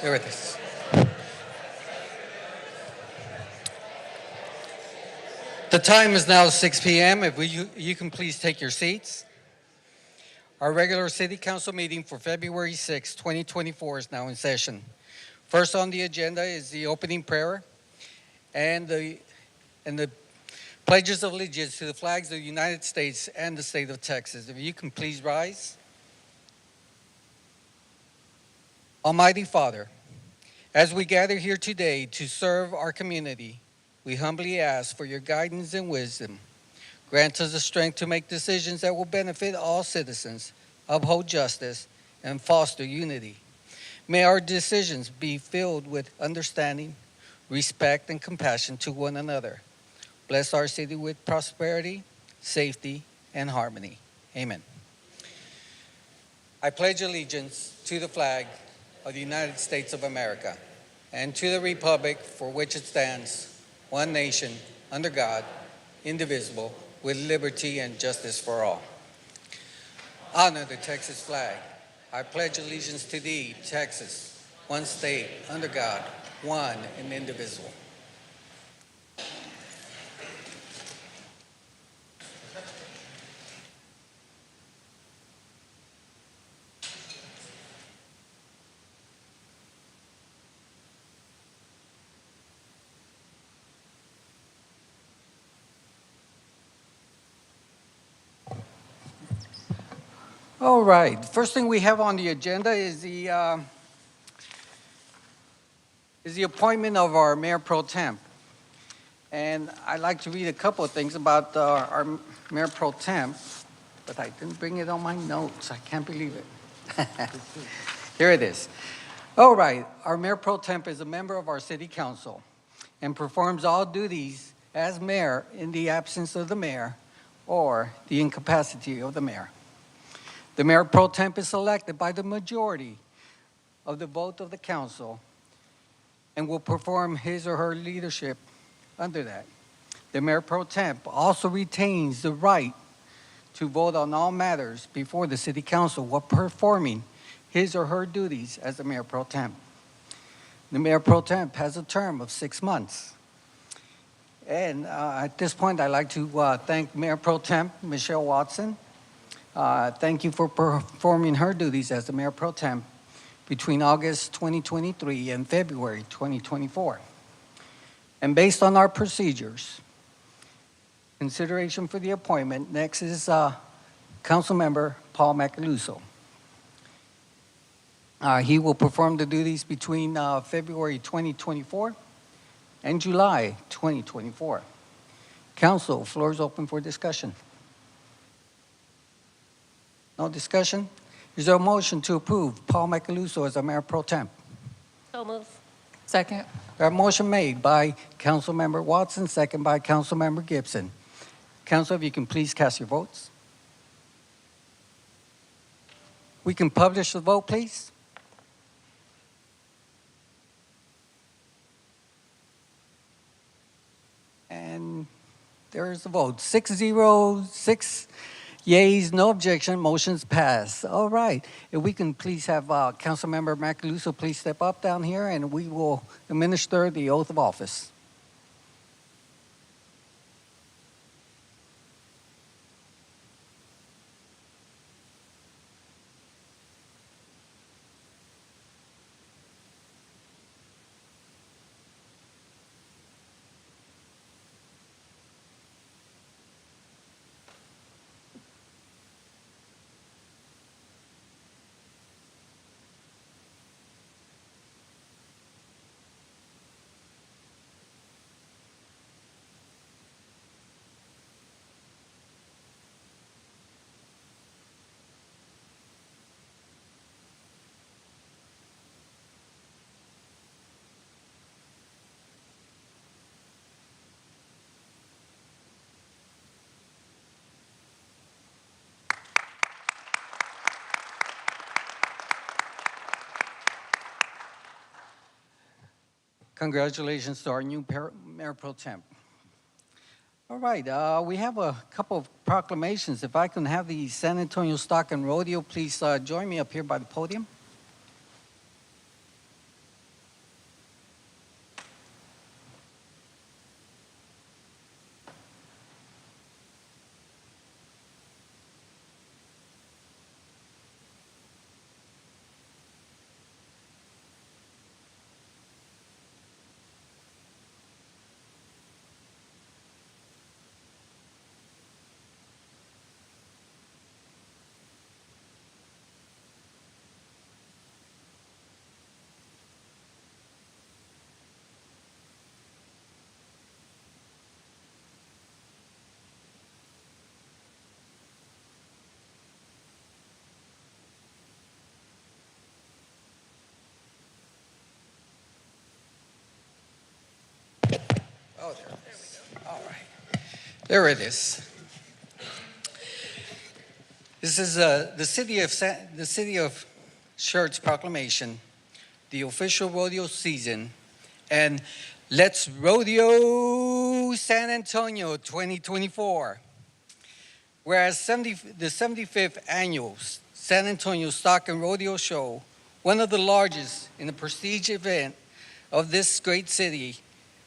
There it is. The time is now 6 p.m. If you can please take your seats. Our regular City Council meeting for February 6, 2024 is now in session. First on the agenda is the opening prayer and the pledges of allegiance to the flags of the United States and the state of Texas. If you can please rise. Almighty Father, as we gather here today to serve our community, we humbly ask for your guidance and wisdom. Grant us the strength to make decisions that will benefit all citizens, uphold justice, and foster unity. May our decisions be filled with understanding, respect, and compassion to one another. Bless our city with prosperity, safety, and harmony. Amen. I pledge allegiance to the flag of the United States of America and to the republic for which it stands, one nation, under God, indivisible, with liberty and justice for all. Honor the Texas flag. I pledge allegiance to thee, Texas, one state, under God, one and indivisible. All right. First thing we have on the agenda is the appointment of our Mayor Pro Temp. And I'd like to read a couple of things about our Mayor Pro Temp, but I didn't bring it on my notes. I can't believe it. Here it is. All right. Our Mayor Pro Temp is a member of our City Council and performs all duties as mayor in the absence of the mayor or the incapacity of the mayor. The Mayor Pro Temp is selected by the majority of the vote of the council and will perform his or her leadership under that. The Mayor Pro Temp also retains the right to vote on all matters before the City Council while performing his or her duties as the Mayor Pro Temp. The Mayor Pro Temp has a term of 6 months. And at this point, I'd like to thank Mayor Pro Temp Michelle Watson. Thank you for performing her duties as the Mayor Pro Temp between August 2023 and February 2024. And based on our procedures, consideration for the appointment, next is Councilmember Paul Macaluso. He will perform the duties between February 2024 and July 2024. Council, floor is open for discussion. No discussion? Is there a motion to approve Paul Macaluso as a Mayor Pro Temp? So moved. Second. A motion made by Councilmember Watson, second by Councilmember Gibson. Council, if you can please cast your votes. We can publish the vote, please. And there is the vote. 6-0, yeas, no objection, motion's passed. All right. If we can please have Councilmember Macaluso please step up down here and we will administer the oath of office. Congratulations to our new Mayor Pro Temp. All right, we have a couple of proclamations. If I can have the San Antonio Stock and Rodeo, please join me up here by the podium. Oh, there it is. All right. There it is. This is the city of Schertz proclamation, the official rodeo season, and let's rodeo San Antonio 2024. Whereas the 75th annual San Antonio Stock and Rodeo Show, one of the largest in the prestige event of this great city,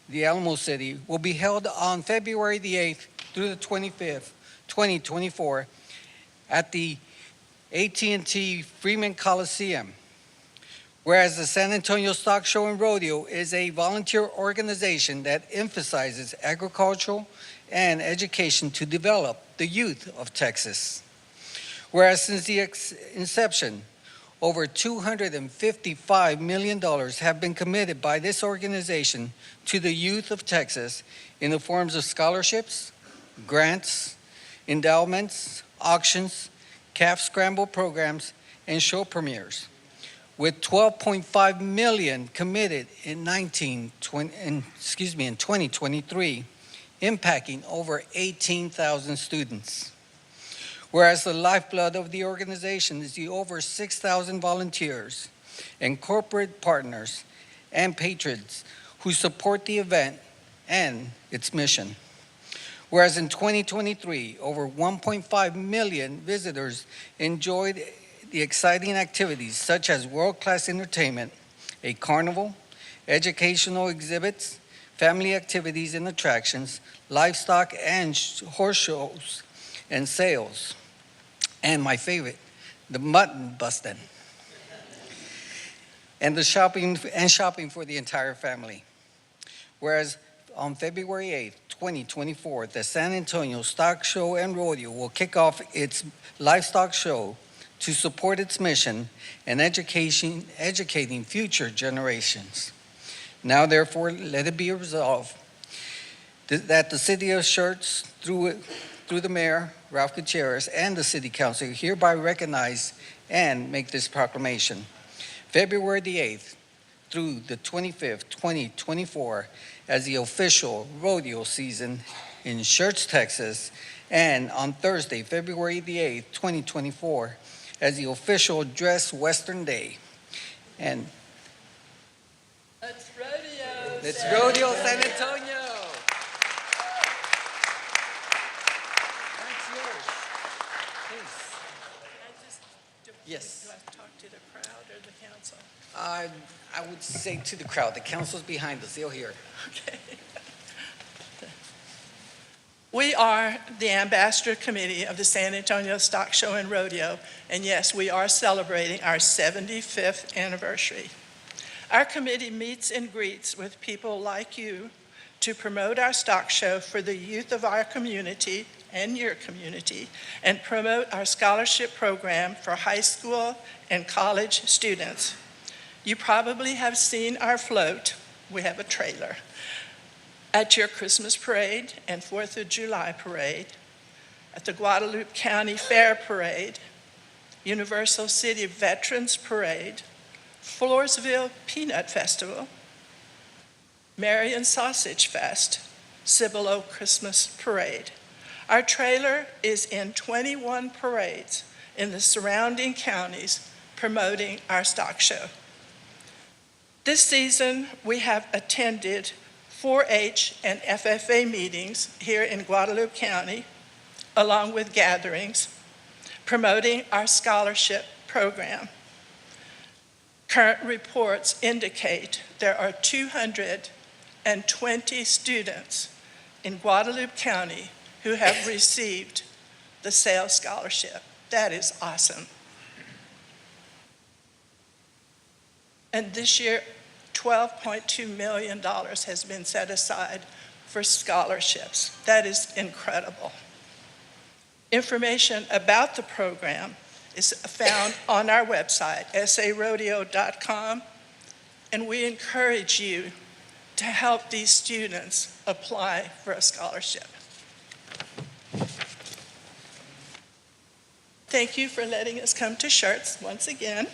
the Alamo City, will be held on February the 8th through the 25th, 2024, at the AT&T Freeman Coliseum. Whereas the San Antonio Stock Show and Rodeo is a volunteer organization that emphasizes agricultural and education to develop the youth of Texas. Whereas since the inception, over $255 million have been committed by this organization to the youth of Texas in the forms of scholarships, grants, endowments, auctions, calf scramble programs, and show premieres, with $12.5 million committed in 2023, impacting over 18,000 students. Whereas the lifeblood of the organization is the over 6,000 volunteers and corporate partners and patrons who support the event and its mission. Whereas in 2023, over 1.5 million visitors enjoyed the exciting activities such as world-class entertainment, a carnival, educational exhibits, family activities and attractions, livestock and horse shows and sales, and my favorite, the mutton busting, and shopping for the entire family. Whereas on February 8th, 2024, the San Antonio Stock Show and Rodeo will kick off its livestock show to support its mission and educating future generations. Now, therefore, let it be resolved that the city of Schertz, through the mayor, Ralph Gutierrez, and the city council hereby recognize and make this proclamation. February the 8th through the 25th, 2024, as the official rodeo season in Schertz, Texas, and on Thursday, February the 8th, 2024, as the official Dress Western Day. And let's rodeo. Let's rodeo San Antonio. That's yours. Please. Yes. Do I talk to the crowd or the council? I would say to the crowd. The council's behind us. They'll hear. Okay. We are the Ambassador Committee of the San Antonio Stock Show and Rodeo, and yes, we are celebrating our 75th anniversary. Our committee meets and greets with people like you to promote our stock show for the youth of our community and your community, and promote our scholarship program for high school and college students. You probably have seen our float. We have a trailer. At your Christmas parade and 4th of July parade, at the Guadalupe County Fair Parade, Universal City Veterans Parade, Floresville Peanut Festival, Marion Sausage Fest, Cibolo Christmas Parade. Our trailer is in 21 parades in the surrounding counties promoting our stock show. This season, we have attended 4-H and FFA meetings here in Guadalupe County, along with gatherings, promoting our scholarship program. Current reports indicate there are 220 students in Guadalupe County who have received the sales scholarship. That is awesome. And this year, $12.2 million has been set aside for scholarships. That is incredible. Information about the program is found on our website, sarodeo.com, and we encourage you to help these students apply for a scholarship. Thank you for letting us come to Schertz once again,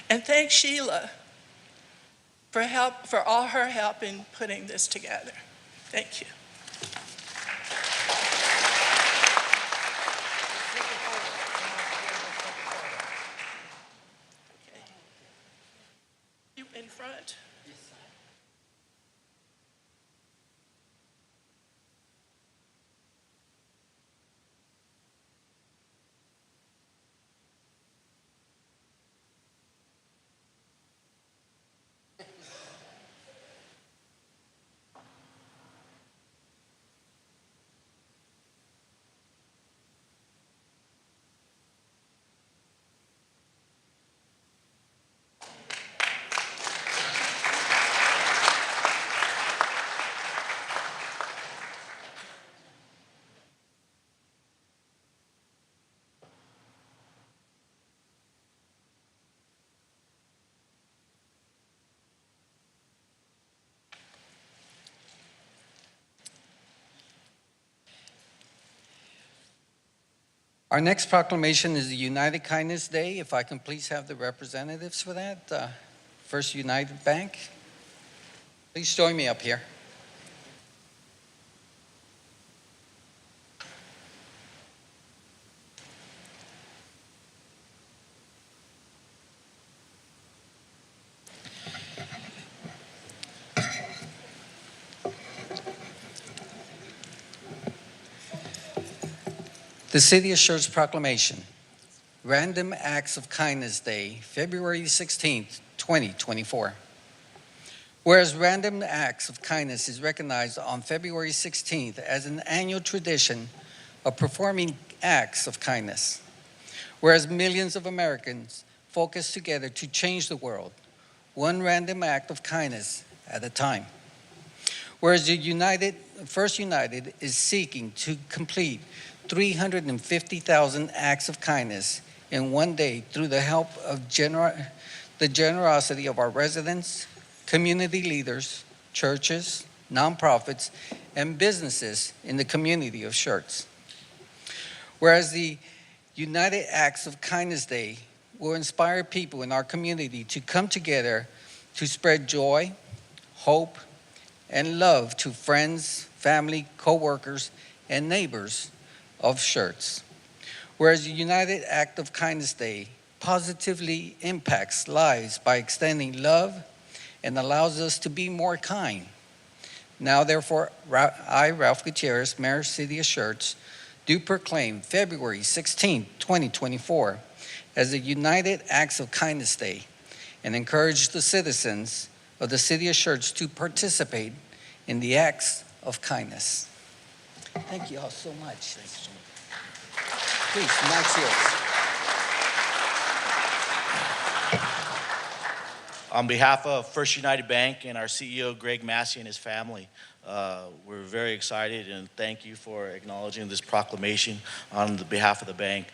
and thank Sheila for all her help in putting this together. Thank you. You in front? Our next proclamation is the United Kindness Day. If I can please have the representatives for that. First United Bank. Please join me up here. The City of Schertz Proclamation, Random Acts of Kindness Day, February 16th, 2024. Whereas Random Acts of Kindness is recognized on February 16th as an annual tradition of performing acts of kindness. Whereas millions of Americans focus together to change the world, one random act of kindness at a time. Whereas the First United is seeking to complete 350,000 acts of kindness in one day through the help of the generosity of our residents, community leaders, churches, nonprofits, and businesses in the community of Schultz. Whereas the United Acts of Kindness Day will inspire people in our community to come together to spread joy, hope, and love to friends, family, co-workers, and neighbors of Schultz. Whereas the United Act of Kindness Day positively impacts lives by extending love and allows us to be more kind. Now, therefore, I, Ralph Gutierrez, Mayor, City of Schultz, do proclaim February 16, 2024 as the United Acts of Kindness Day and encourage the citizens of the City of Schultz to participate in the acts of kindness. Thank you all so much. Please, the mic's yours. On behalf of First United Bank and our CEO, Greg Massey, and his family, we're very excited and thank you for acknowledging this proclamation on the behalf of the bank.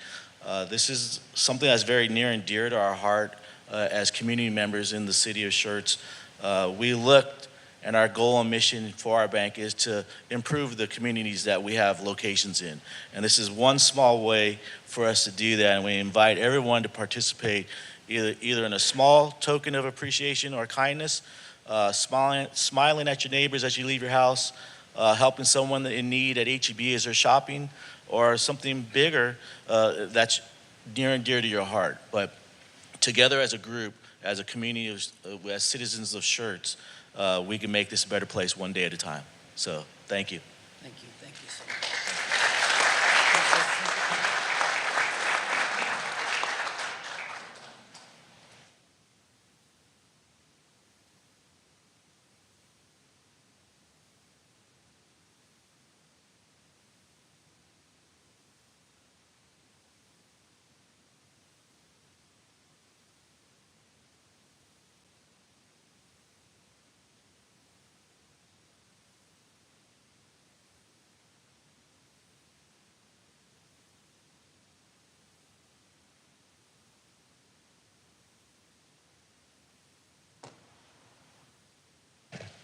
This is something that's very near and dear to our heart as community members in the city of Schertz. We looked, and our goal and mission for our bank is to improve the communities that we have locations in. And this is one small way for us to do that, and we invite everyone to participate either in a small token of appreciation or kindness, smiling at your neighbors as you leave your house, helping someone in need at HEB as they're shopping, or something bigger that's near and dear to your heart. But together as a group, as a community, as citizens of Schertz, we can make this a better place one day at a time. So, thank you. Thank you. Thank you so much.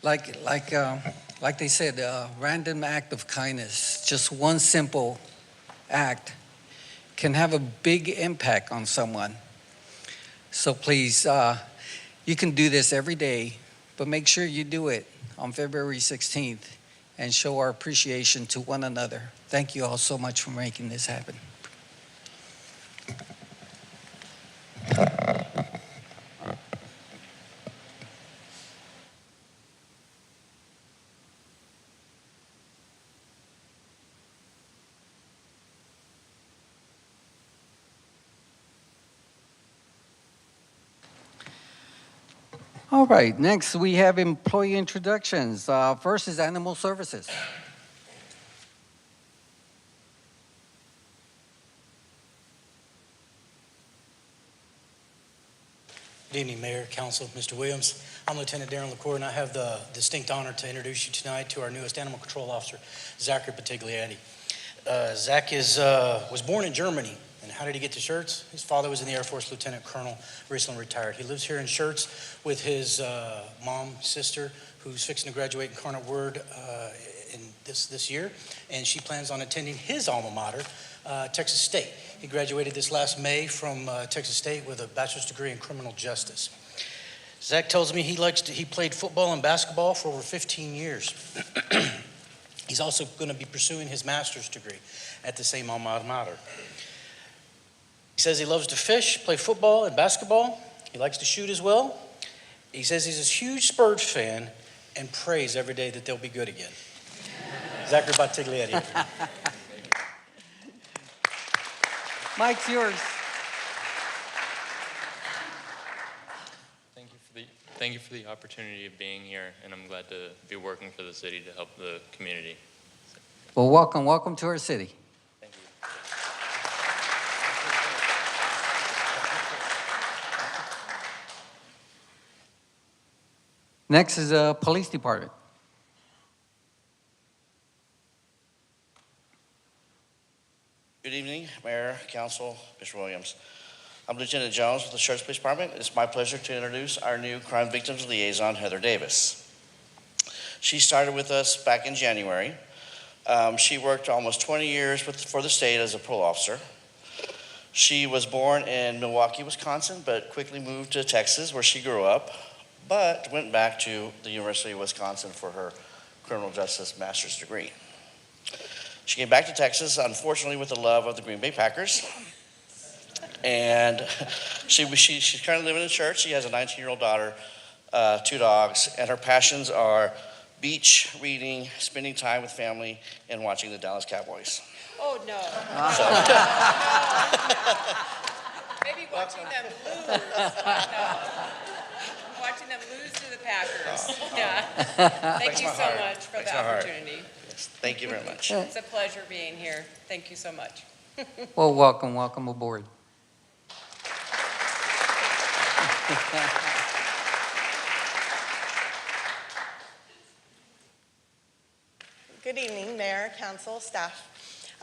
Like they said, a random act of kindness, just one simple act can have a big impact on someone. So please, you can do this every day, but make sure you do it on February 16th and show our appreciation to one another. Thank you all so much for making this happen. All right, next we have employee introductions. First is Animal Services. Good evening, Mayor, Council, Mr. Williams. I'm Lieutenant Darren LaCour, and I have the distinct honor to introduce you tonight to our newest Animal Control Officer, Zachary Patigliati. Zach was born in Germany. And how did he get to Schertz? His father was in the Air Force Lieutenant Colonel, recently retired. He lives here in Schertz with his mom, sister, who's fixing to graduate in Incarnate Word in this year, and she plans on attending his alma mater, Texas State. He graduated this last May from Texas State with a bachelor's degree in criminal justice. Zach tells me he played football and basketball for over 15 years. He's also going to be pursuing his master's degree at the same alma mater. He says he loves to fish, play football and basketball. He likes to shoot as well. He says he's a huge Spurs fan and prays every day that they'll be good again. Zachary Patigliati. Mike's yours. Thank you for the opportunity of being here, and I'm glad to be working for the city to help the community. Well, welcome to our city. Thank you. Next is the Police Department. Good evening, Mayor, Council, Mr. Williams. I'm Lieutenant Jones with the Schertz Police Department. It's my pleasure to introduce our new Crime Victims Liaison, Heather Davis. She started with us back in January. She worked almost 20 years for the state as a parole officer. She was born in Milwaukee, Wisconsin, but quickly moved to Texas, where she grew up, but went back to the University of Wisconsin for her criminal justice master's degree. She came back to Texas, unfortunately, with the love of the Green Bay Packers. And she's currently living in Schertz. She has a 19-year-old daughter, 2 dogs, and her passions are beach, reading, spending time with family, and watching the Dallas Cowboys. Oh, no. Maybe watching them lose. No. Watching them lose to the Packers. Yeah. Thank you so much for the opportunity. Yes, thank you very much. It's a pleasure being here. Thank you so much. Well, welcome aboard. Good evening, Mayor, Council, staff.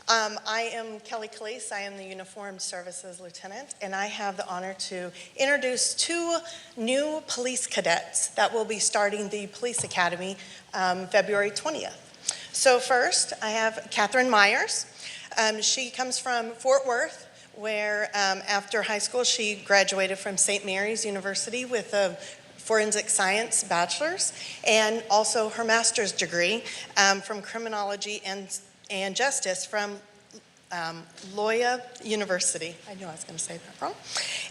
I am Kelly Calise. I am the Uniformed Services Lieutenant, and I have the honor to introduce 2 new police cadets that will be starting the Police Academy February 20th. So first, I have Catherine Myers. She comes from Fort Worth, where after high school, she graduated from St. Mary's University with a forensic science bachelor's and also her master's degree from criminology and justice from Loyola University. I knew I was going to say that wrong.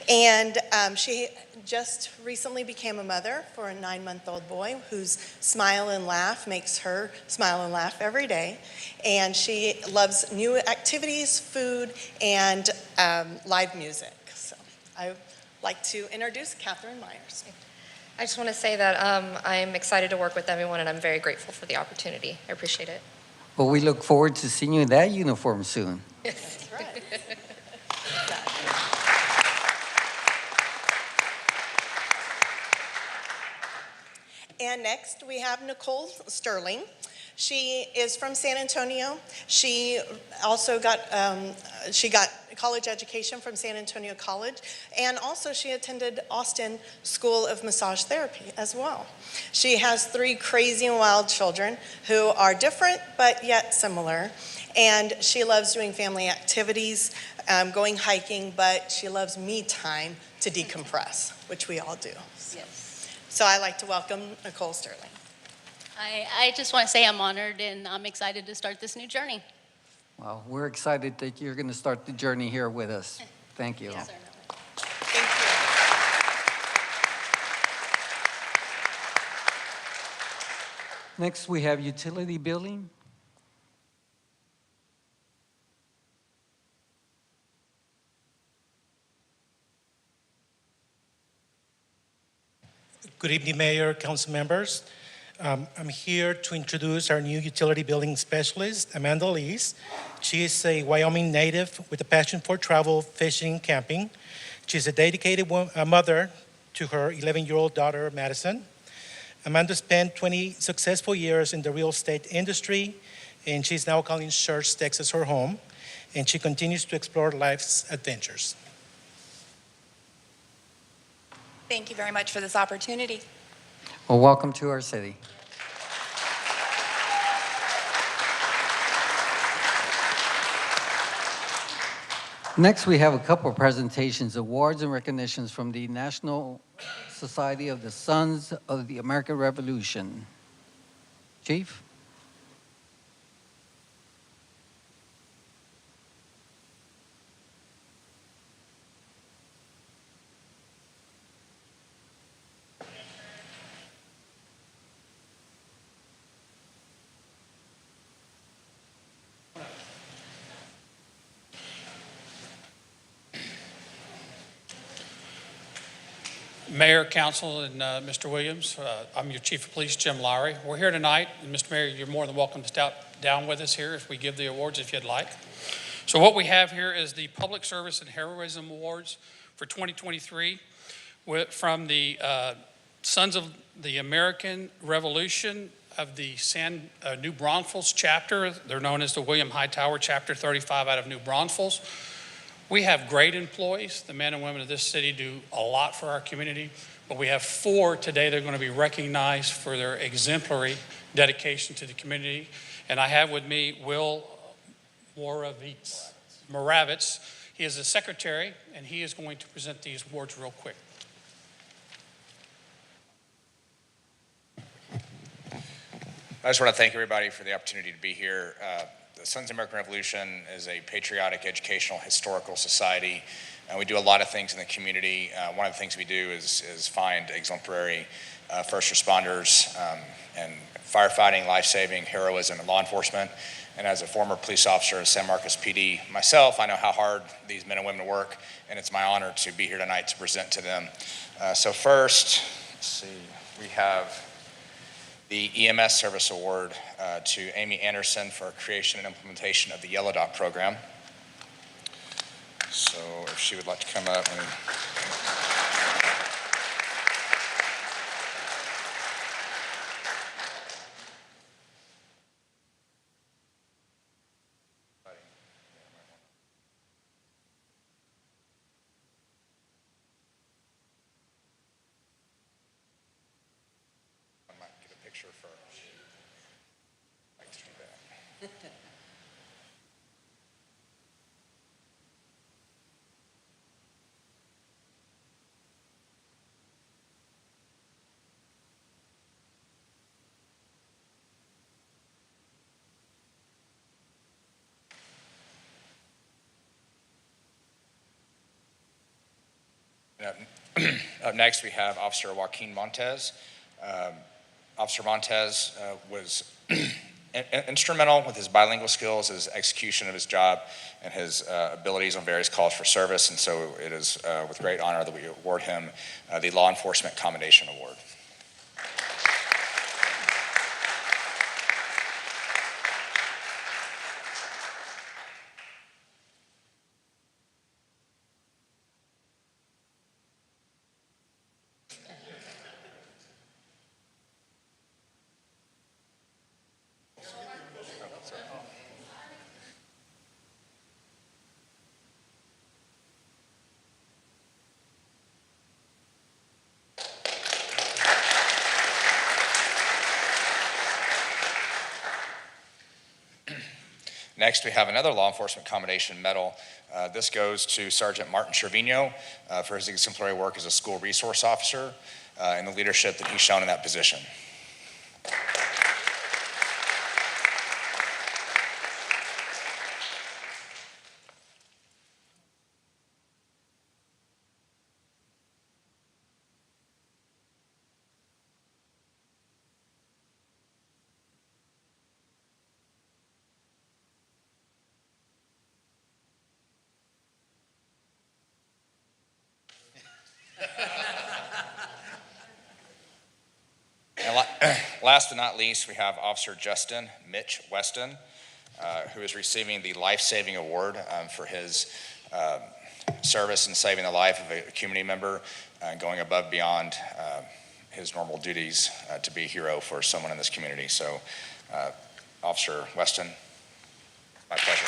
And she just recently became a mother for a 9-month-old boy whose smile and laugh makes her smile and laugh every day. And she loves new activities, food, and live music. So I'd like to introduce Catherine Myers. I just want to say that I'm excited to work with everyone, and I'm very grateful for the opportunity. I appreciate it. Well, we look forward to seeing you in that uniform soon. That's right. And next we have Nicole Sterling. She is from San Antonio. She also got college education from San Antonio College, and also she attended Austin School of Massage Therapy as well. She has 3 crazy and wild children who are different but yet similar, and she loves doing family activities, going hiking, but she loves me time to decompress, which we all do. Yes. So I'd like to welcome Nicole Sterling. I just want to say I'm honored and I'm excited to start this new journey. Well, we're excited that you're going to start the journey here with us. Thank you. Yes, sir. Thank you. Next, we have utility billing. Good evening, Mayor, council members. I'm here to introduce our new utility billing specialist, Amanda Lees. She is a Wyoming native with a passion for travel, fishing, camping. She's a dedicated mother to her 11-year-old daughter, Madison. Amanda spent 20 successful years in the real estate industry, and she's now calling Schertz, Texas, her home, and she continues to explore life's adventures. Thank you very much for this opportunity. Well, welcome to our city. Next, we have a couple of presentations, awards and recognitions from the National Society of the Sons of the American Revolution. Chief? Mayor, Council, and Mr. Williams, I'm your Chief of Police, Jim Lowry. We're here tonight, and Mr. Mayor, you're more than welcome to step down with us here if we give the awards if you'd like. So what we have here is the Public Service and Heroism Awards for 2023 from the Sons of the American Revolution of the New Braunfels chapter. They're known as the William Hightower Chapter 35 out of New Braunfels. We have great employees. The men and women of this city do a lot for our community, but we have 4 today that are going to be recognized for their exemplary dedication to the community. And I have with me Will Moravitz. He is the secretary, and he is going to present these awards real quick. I just want to thank everybody for the opportunity to be here. The Sons of the American Revolution is a patriotic, educational, historical society. We do a lot of things in the community. One of the things we do is find exemplary first responders and firefighting, life-saving, heroism, and law enforcement. And as a former police officer of San Marcos PD myself, I know how hard these men and women work, and it's my honor to be here tonight to present to them. So first, let's see, we have the EMS Service Award to Amy Anderson for creation and implementation of the Yellow Dot program. So if she would like to come up. I might get a picture for her. Like to do that. Up next, we have Officer Joaquin Montez. Officer Montez was instrumental with his bilingual skills, his execution of his job, and his abilities on various calls for service. And so it is with great honor that we award him the Law Enforcement Commendation Award. Next, we have another Law Enforcement Commendation Medal. This goes to Sergeant Martin Trevino for his exemplary work as a school resource officer and the leadership that he's shown in that position. Last but not least, we have Officer Justin Mitch Weston, who is receiving the Life-Saving Award for his service in saving the life of a community member, going above beyond his normal duties to be a hero for someone in this community. So, Officer Weston, my pleasure.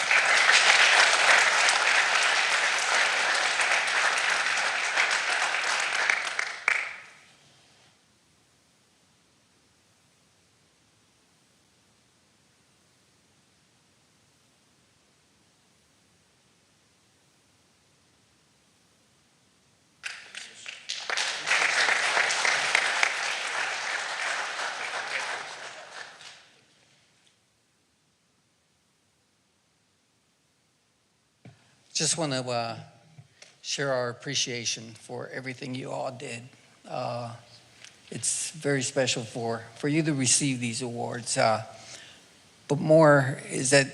Just want to share our appreciation for everything you all did. It's very special for you to receive these awards. But more is that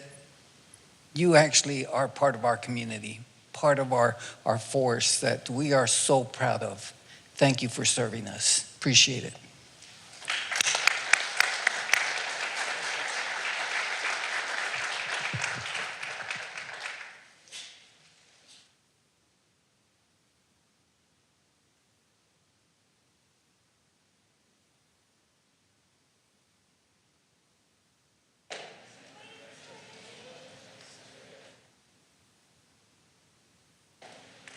you actually are part of our community, part of our force that we are so proud of. Thank you for serving us. Appreciate it.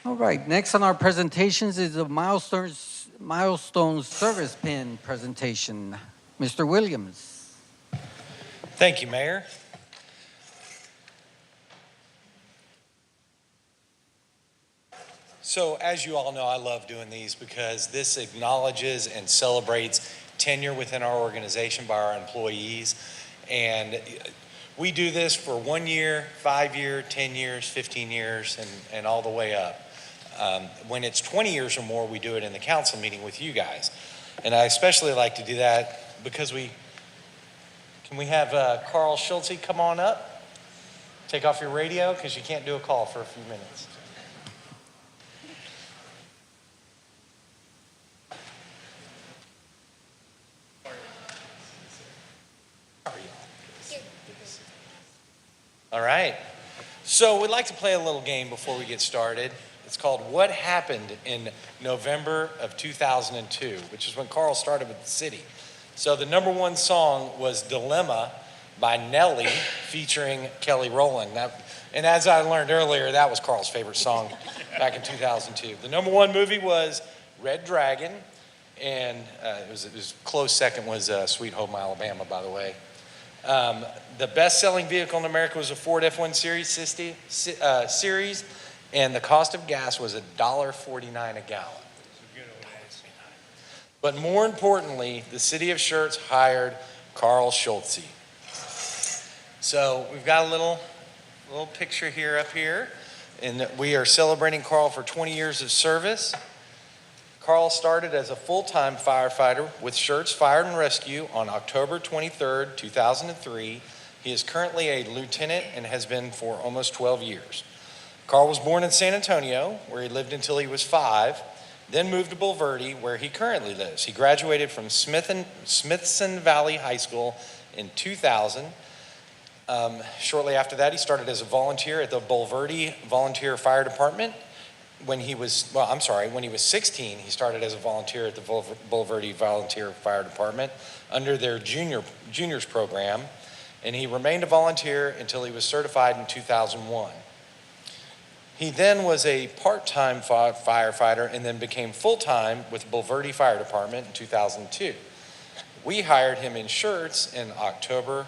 All right, next on our presentations is the Milestones Service Pin presentation. Mr. Williams. Thank you, Mayor. So as you all know, I love doing these because this acknowledges and celebrates tenure within our organization by our employees. And we do this for 1 year, 5 year, 10 years, 15 years, and all the way up. When it's 20 years or more, we do it in the council meeting with you guys. And I especially like to do that because can we have Carl Schultz come on up? Take off your radio because you can't do a call for a few minutes. All right. So we'd like to play a little game before we get started. It's called What Happened in November of 2002, which is when Carl started with the city. So the #1 song was Dilemma by Nelly featuring Kelly Rowland. And as I learned earlier, that was Carl's favorite song back in 2002. The #1 movie was Red Dragon, and it was close second was Sweet Home Alabama, by the way. The best-selling vehicle in America was a Ford F-1 series, and the cost of gas was $1.49 a gallon. But more importantly, the city of Schertz hired Carl Schultz. So we've got a little picture here up here, and we are celebrating Carl for 20 years of service. Carl started as a full-time firefighter with Schertz Fire and Rescue on October 23rd, 2003. He is currently a lieutenant and has been for almost 12 years. Carl was born in San Antonio, where he lived until he was 5, then moved to Bulverde, where he currently lives. He graduated from Smithson Valley High School in 2000. Shortly after that, he started as a volunteer at the Bulverde Volunteer Fire Department. When he was 16, he started as a volunteer at the Bulverde Volunteer Fire Department under their juniors program, and he remained a volunteer until he was certified in 2001. He then was a part-time firefighter and then became full-time with Bulverde Fire Department in 2002. We hired him in Schertz in October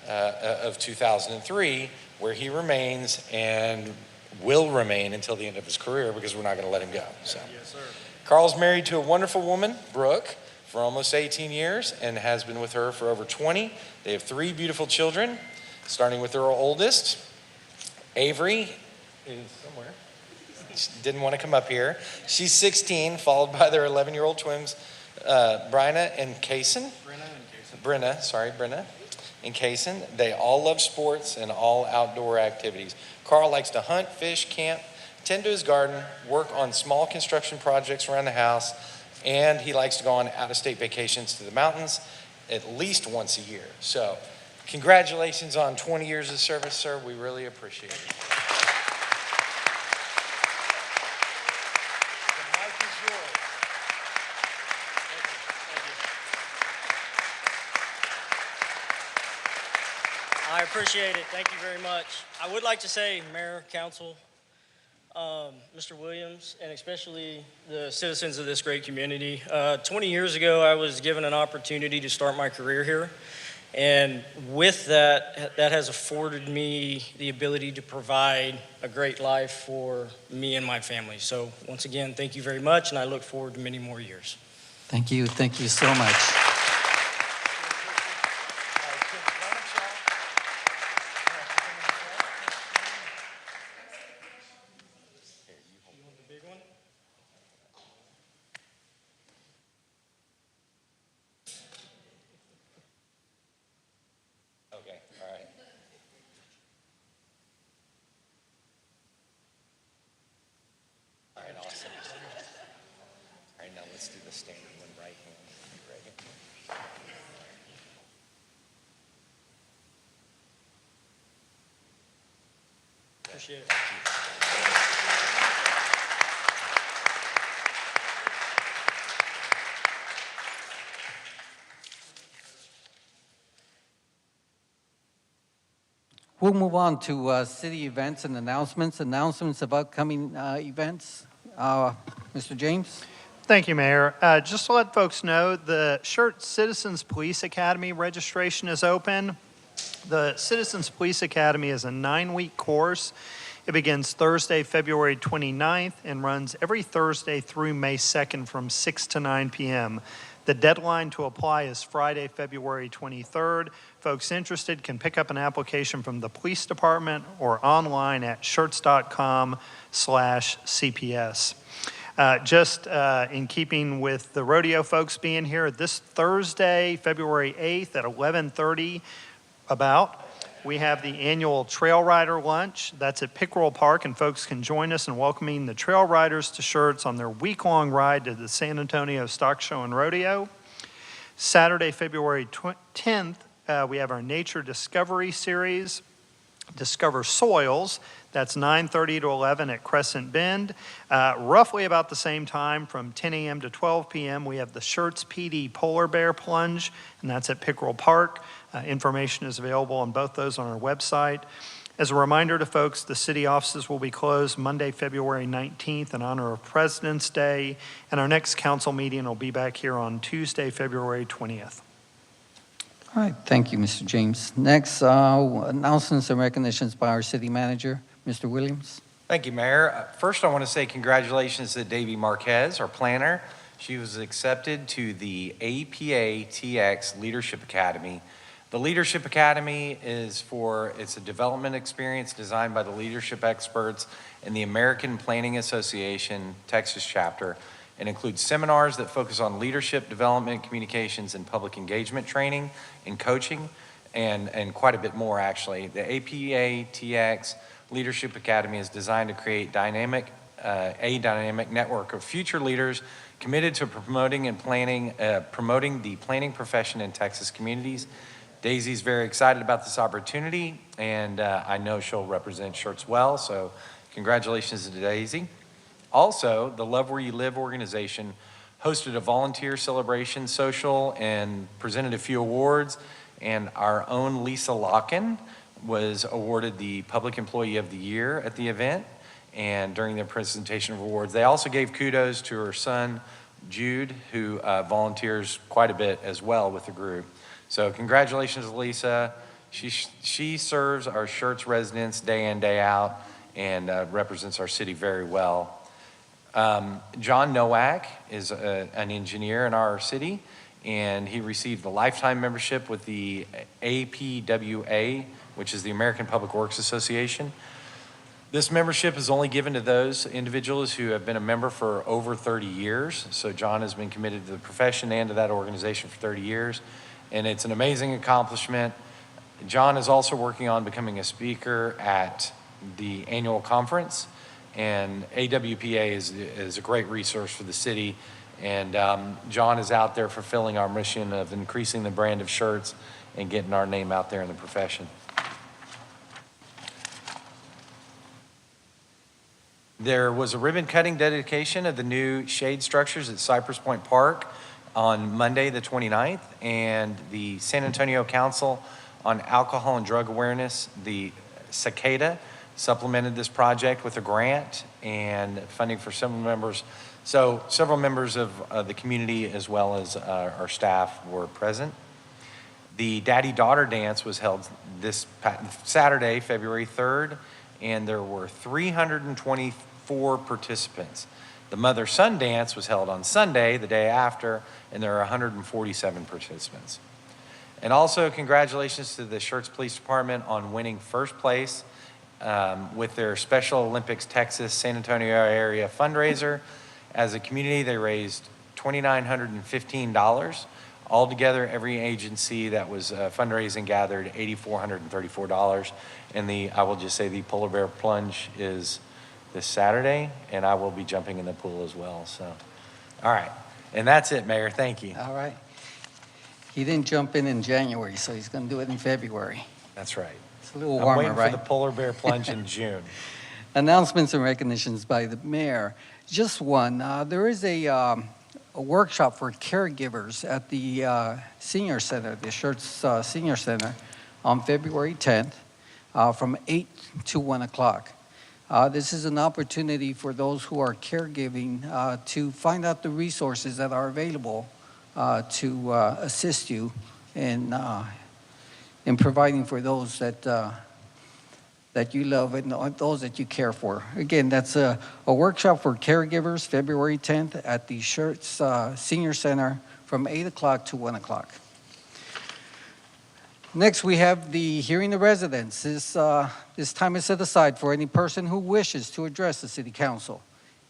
of 2003, where he remains and will remain until the end of his career because we're not going to let him go. So, yes, sir. Carl's married to a wonderful woman, Brooke, for almost 18 years and has been with her for over 20. They have 3 beautiful children, starting with their oldest, Avery, is somewhere. She didn't want to come up here. She's 16, followed by their 11-year-old twins, Brenna and Kaysen. Brenna and Kaysen. They all love sports and all outdoor activities. Carl likes to hunt, fish, camp, tend to his garden, work on small construction projects around the house, and he likes to go on out-of-state vacations to the mountains at least once a year. So congratulations on 20 years of service, sir. We really appreciate it. The mic is yours. I appreciate it. Thank you very much. I would like to say, Mayor, Council, Mr. Williams, and especially the citizens of this great community. 20 years ago, I was given an opportunity to start my career here. And with that, that has afforded me the ability to provide a great life for me and my family. So once again, thank you very much, and I look forward to many more years. Thank you so much. Okay, all right. All right, awesome. All right, now let's do the standard one, right hand. Right hand. Appreciate it. We'll move on to city events and announcements. Announcements of upcoming events. Mr. James? Thank you, Mayor. Just to let folks know, the Schertz Citizens Police Academy registration is open. The Citizens Police Academy is a 9-week course. It begins Thursday, February 29th and runs every Thursday through May 2nd from 6 to 9 p.m. The deadline to apply is Friday, February 23rd. Folks interested can pick up an application from the police department or online at schertz.com/CPS. Just in keeping with the rodeo folks being here, this Thursday, February 8th at 11:30, we have the annual Trail Rider Lunch. That's at Pickerel Park, and folks can join us in welcoming the trail riders to Schertz on their week-long ride to the San Antonio Stock Show and Rodeo. Saturday, February 10th, we have our Nature Discovery Series, Discover Soils. That's 9:30 to 11 at Crescent Bend. Roughly about the same time, from 10 a.m. to 12 p.m., we have the Schertz PD Polar Bear Plunge, and that's at Pickerel Park. Information is available on both those on our website. As a reminder to folks, the city offices will be closed Monday, February 19th in honor of President's Day, and our next council meeting will be back here on Tuesday, February 20th. All right, thank you, Mr. James. Next, announcements and recognitions by our city manager, Mr. Williams. Thank you, Mayor. First, I want to say congratulations to Davy Marquez, our planner. She was accepted to the APA TX Leadership Academy. The Leadership Academy it's a development experience designed by the leadership experts in the American Planning Association Texas chapter, and includes seminars that focus on leadership development, communications, and public engagement training and coaching, and quite a bit more, actually. The APA TX Leadership Academy is designed to create a dynamic network of future leaders committed to promoting the planning profession in Texas communities. Daisy's very excited about this opportunity, and I know she'll represent Schertz well, so congratulations to Daisy. Also, the Love Where You Live organization hosted a volunteer celebration social and presented a few awards, and our own Lisa Locken was awarded the Public Employee of the Year at the event, and during their presentation of awards. They also gave kudos to her son, Jude, who volunteers quite a bit as well with the group. So congratulations, Lisa. She serves our Schertz residents day in, day out, and represents our city very well. John Nowak is an engineer in our city, and he received a lifetime membership with the APWA, which is the American Public Works Association. This membership is only given to those individuals who have been a member for over 30 years. So John has been committed to the profession and to that organization for 30 years. And it's an amazing accomplishment. John is also working on becoming a speaker at the annual conference. And AWPA is a great resource for the city And John is out there fulfilling our mission of increasing the brand of Schertz and getting our name out there in the profession. There was a ribbon cutting dedication of the new shade structures at Cypress Point Park on Monday, the 29th, and the San Antonio Council on Alcohol and Drug Awareness, the Cicada, supplemented this project with a grant and funding for several members. So several members of the community as well as our staff were present. The Daddy-Daughter Dance was held this Saturday, February 3rd, and there were 324 participants. The Mother-Son Dance was held on Sunday, the day after, and there are 147 participants. And also, congratulations to the Schertz Police Department on winning first place with their Special Olympics Texas San Antonio area fundraiser. As a community, they raised $2,915. Altogether, every agency that was fundraising gathered $8,434. And I will just say the Polar Bear Plunge is this Saturday, and I will be jumping in the pool as well. So, all right. And that's it, Mayor. Thank you. All right. He didn't jump in January, so he's going to do it in February. That's right. It's a little warmer, I'm waiting right? for the Polar Bear Plunge in June. Announcements and recognitions by the mayor. Just one. There is a workshop for caregivers at the Senior Center, the Schertz Senior Center, on February 10th from 8 to 1 o'clock. This is an opportunity for those who are caregiving to find out the resources that are available to assist you in providing for those that you love and those that you care for. Again, that's a workshop for caregivers, February 10th at the Schertz Senior Center from 8 o'clock to 1 o'clock. Next, we have the hearing the residents. This time is set aside for any person who wishes to address the City Council.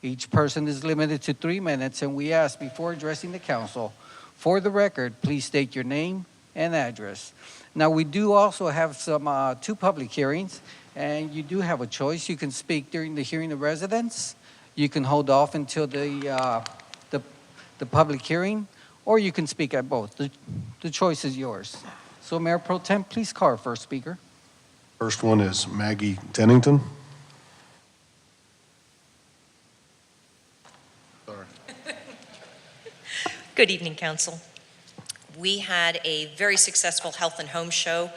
Each person is limited to 3 minutes, and we ask before addressing the council, for the record, please state your name and address. Now, we do also have some 2 public hearings, and you do have a choice. You can speak during the hearing of residents. You can hold off until the public hearing, or you can speak at both. The choice is yours. So, Mayor Pro Temp, please call our first speaker. First one is Maggie Titterington. Sorry. Good evening, Council. We had a very successful health and home show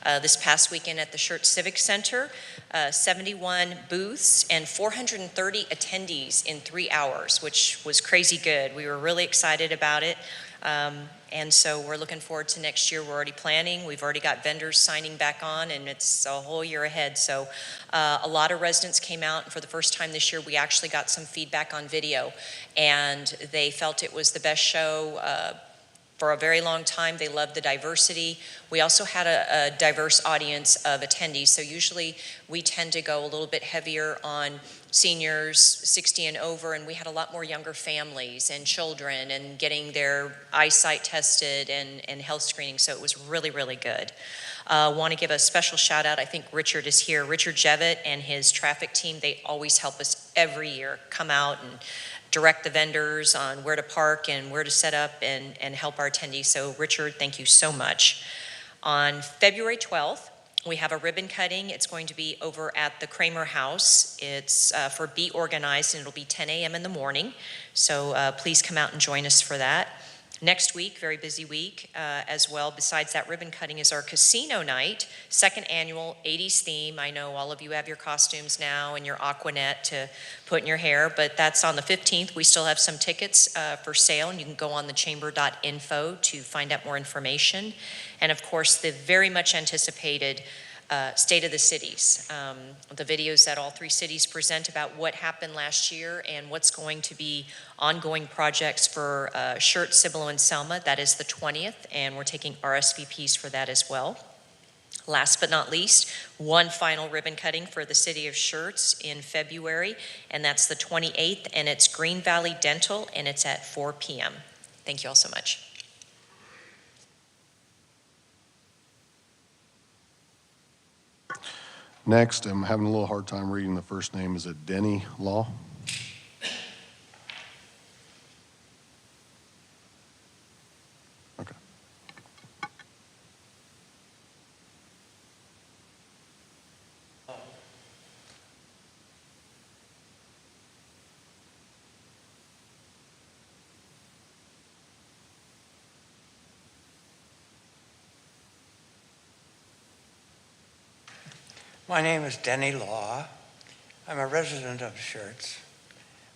this past weekend at the Schertz Civic Center. 71 booths and 430 attendees in 3 hours, which was crazy good. We were really excited about it. And so we're looking forward to next year. We're already planning. We've already got vendors signing back on, and it's a whole year ahead. So a lot of residents came out, and for the first time this year, we actually got some feedback on video, and they felt it was the best show for a very long time. They loved the diversity. We also had a diverse audience of attendees. So usually we tend to go a little bit heavier on seniors 60 and over, and we had a lot more younger families and children and getting their eyesight tested and health screening. So it was really, really good. Want to give a special shout out. I think Richard is here. Richard Jevitt and his traffic team, they always help us every year come out and direct the vendors on where to park and where to set up and help our attendees. So Richard, thank you so much. On February 12th, we have a ribbon cutting. It's going to be over at the Kramer House. It's for Be Organized, and it'll be 10 a.m. in the morning. So please come out and join us for that. Next week, very busy week as well. Besides that ribbon cutting is our casino night, second annual 80s theme. I know all of you have your costumes now and your Aquanet to put in your hair, but that's on the 15th. We still have some tickets for sale, and you can go on the chamber.info to find out more information. And of course, the very much anticipated State of the Cities, the videos that all 3 cities present about what happened last year and what's going to be ongoing projects for Schertz, Cibolo, and Selma. That is the 20th, and we're taking RSVPs for that as well. Last but not least, one final ribbon cutting for the city of Schertz in February, and that's the 28th, and it's Green Valley Dental, and it's at 4 p.m. Thank you all so much. Next, I'm having a little hard time reading the first name. Is it Denny Law? My name is Denny Law. I'm a resident of Schertz.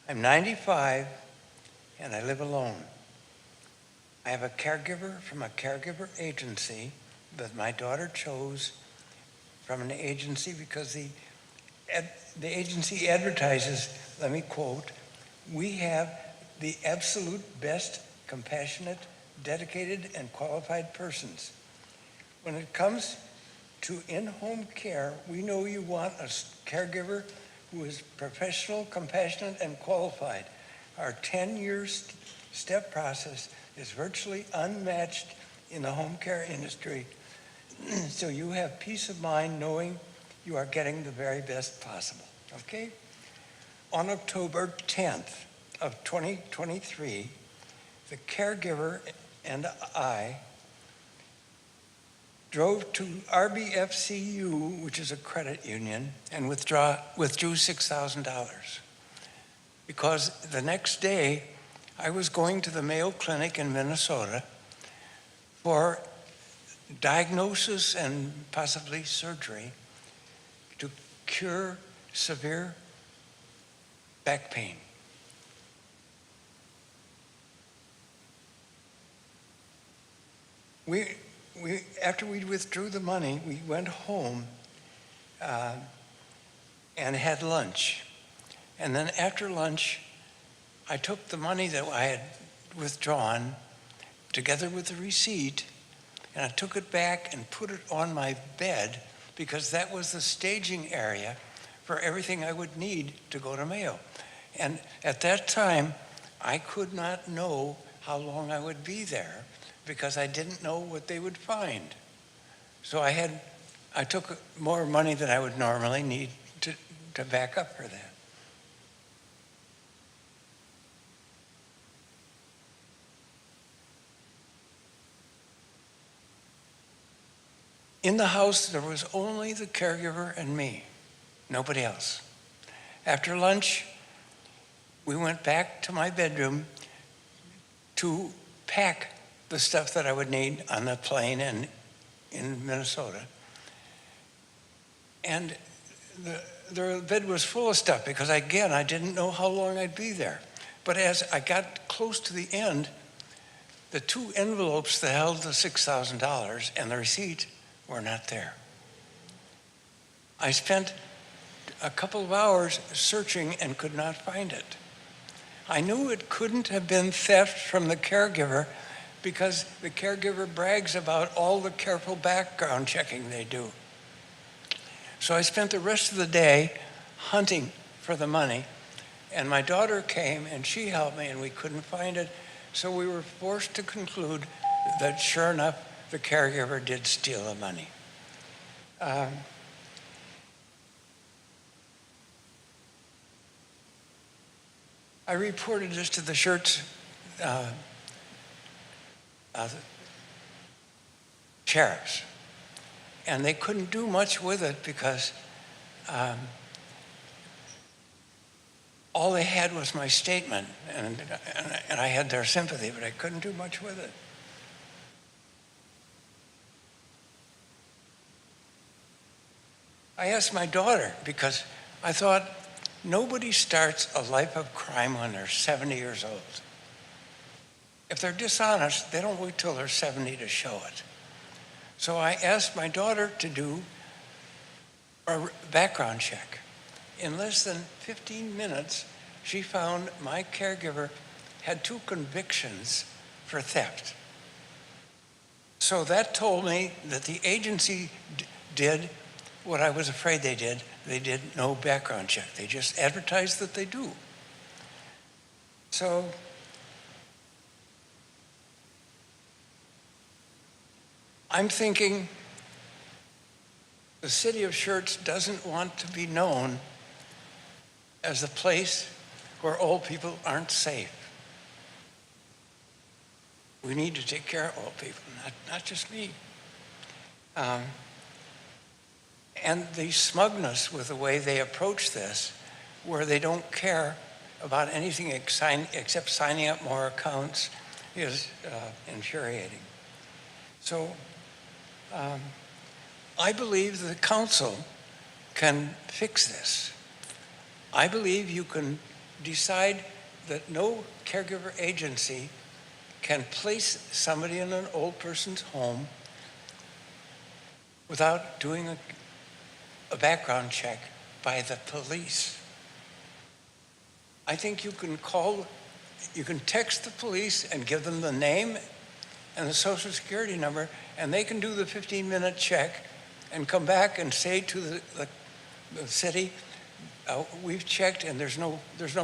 I'm 95 and I live alone. I have a caregiver from a caregiver agency that my daughter chose from an agency because the agency advertises, let me quote, "We have the absolute best, compassionate, dedicated, and qualified persons. When it comes to in-home care, we know you want a caregiver who is professional, compassionate, and qualified. Our 10-year step process is virtually unmatched in the home care industry, so you have peace of mind knowing you are getting the very best possible." Okay? On October 10th of 2023, the caregiver and I drove to RBFCU, which is a credit union, and withdrew $6,000. Because the next day, I was going to the Mayo Clinic in Minnesota for diagnosis and possibly surgery to cure severe back pain. After we withdrew the money, we went home and had lunch. And then after lunch, I took the money that I had withdrawn together with the receipt, and I took it back and put it on my bed because that was the staging area for everything I would need to go to Mayo. And at that time, I could not know how long I would be there because I didn't know what they would find. So I took more money than I would normally need to back up for that. In the house, there was only the caregiver and me, nobody else. After lunch, we went back to my bedroom to pack the stuff that I would need on the plane in Minnesota. And the bed was full of stuff because, again, I didn't know how long I'd be there. But as I got close to the end, the two envelopes that held the $6,000 and the receipt were not there. I spent a couple of hours searching and could not find it. I knew it couldn't have been theft from the caregiver because the caregiver brags about all the careful background checking they do. So I spent the rest of the day hunting for the money, and my daughter came and she helped me and we couldn't find it. So we were forced to conclude that sure enough, the caregiver did steal the money. I reported this to the Schertz sheriffs, and they couldn't do much with it because all they had was my statement, and I had their sympathy, but I couldn't do much with it. I asked my daughter because I thought nobody starts a life of crime when they're 70 years old. If they're dishonest, they don't wait till they're 70 to show it. So I asked my daughter to do a background check. In less than 15 minutes, she found my caregiver had 2 convictions for theft. So that told me that the agency did what I was afraid they did. They did no background check. They just advertised that they do. So I'm thinking the city of Schertz doesn't want to be known as a place where old people aren't safe. We need to take care of old people, not just me. And the smugness with the way they approach this, where they don't care about anything except signing up more accounts, is infuriating. So I believe the council can fix this. I believe you can decide that no caregiver agency can place somebody in an old person's home without doing a background check by the police. I think you can text the police and give them the name and the social security number, and they can do the 15-minute check and come back and say to the city, we've checked and there's no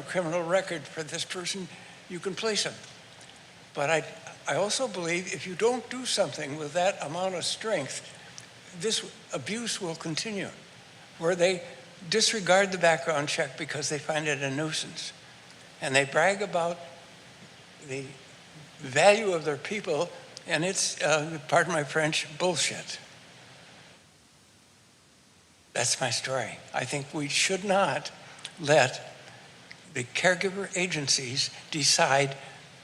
criminal record for this person, you can place him. But I also believe if you don't do something with that amount of strength, this abuse will continue, where they disregard the background check because they find it a nuisance. And they brag about the value of their people, and it's, pardon my French, bullshit. That's my story. I think we should not let the caregiver agencies decide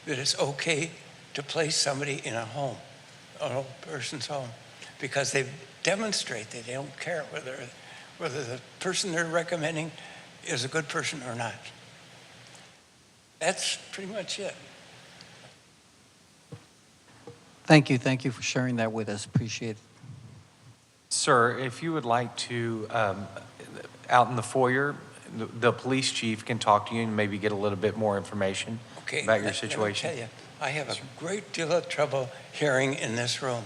that it's okay to place somebody in a home, an old person's home, because they demonstrate that they don't care whether the person they're recommending is a good person or not. That's pretty much it. Thank you for sharing that with us. Appreciate it. Sir, if you would like to, out in the foyer, the police chief can talk to you and maybe get a little bit more information about your situation. Let me tell you, I have a great deal of trouble hearing in this room.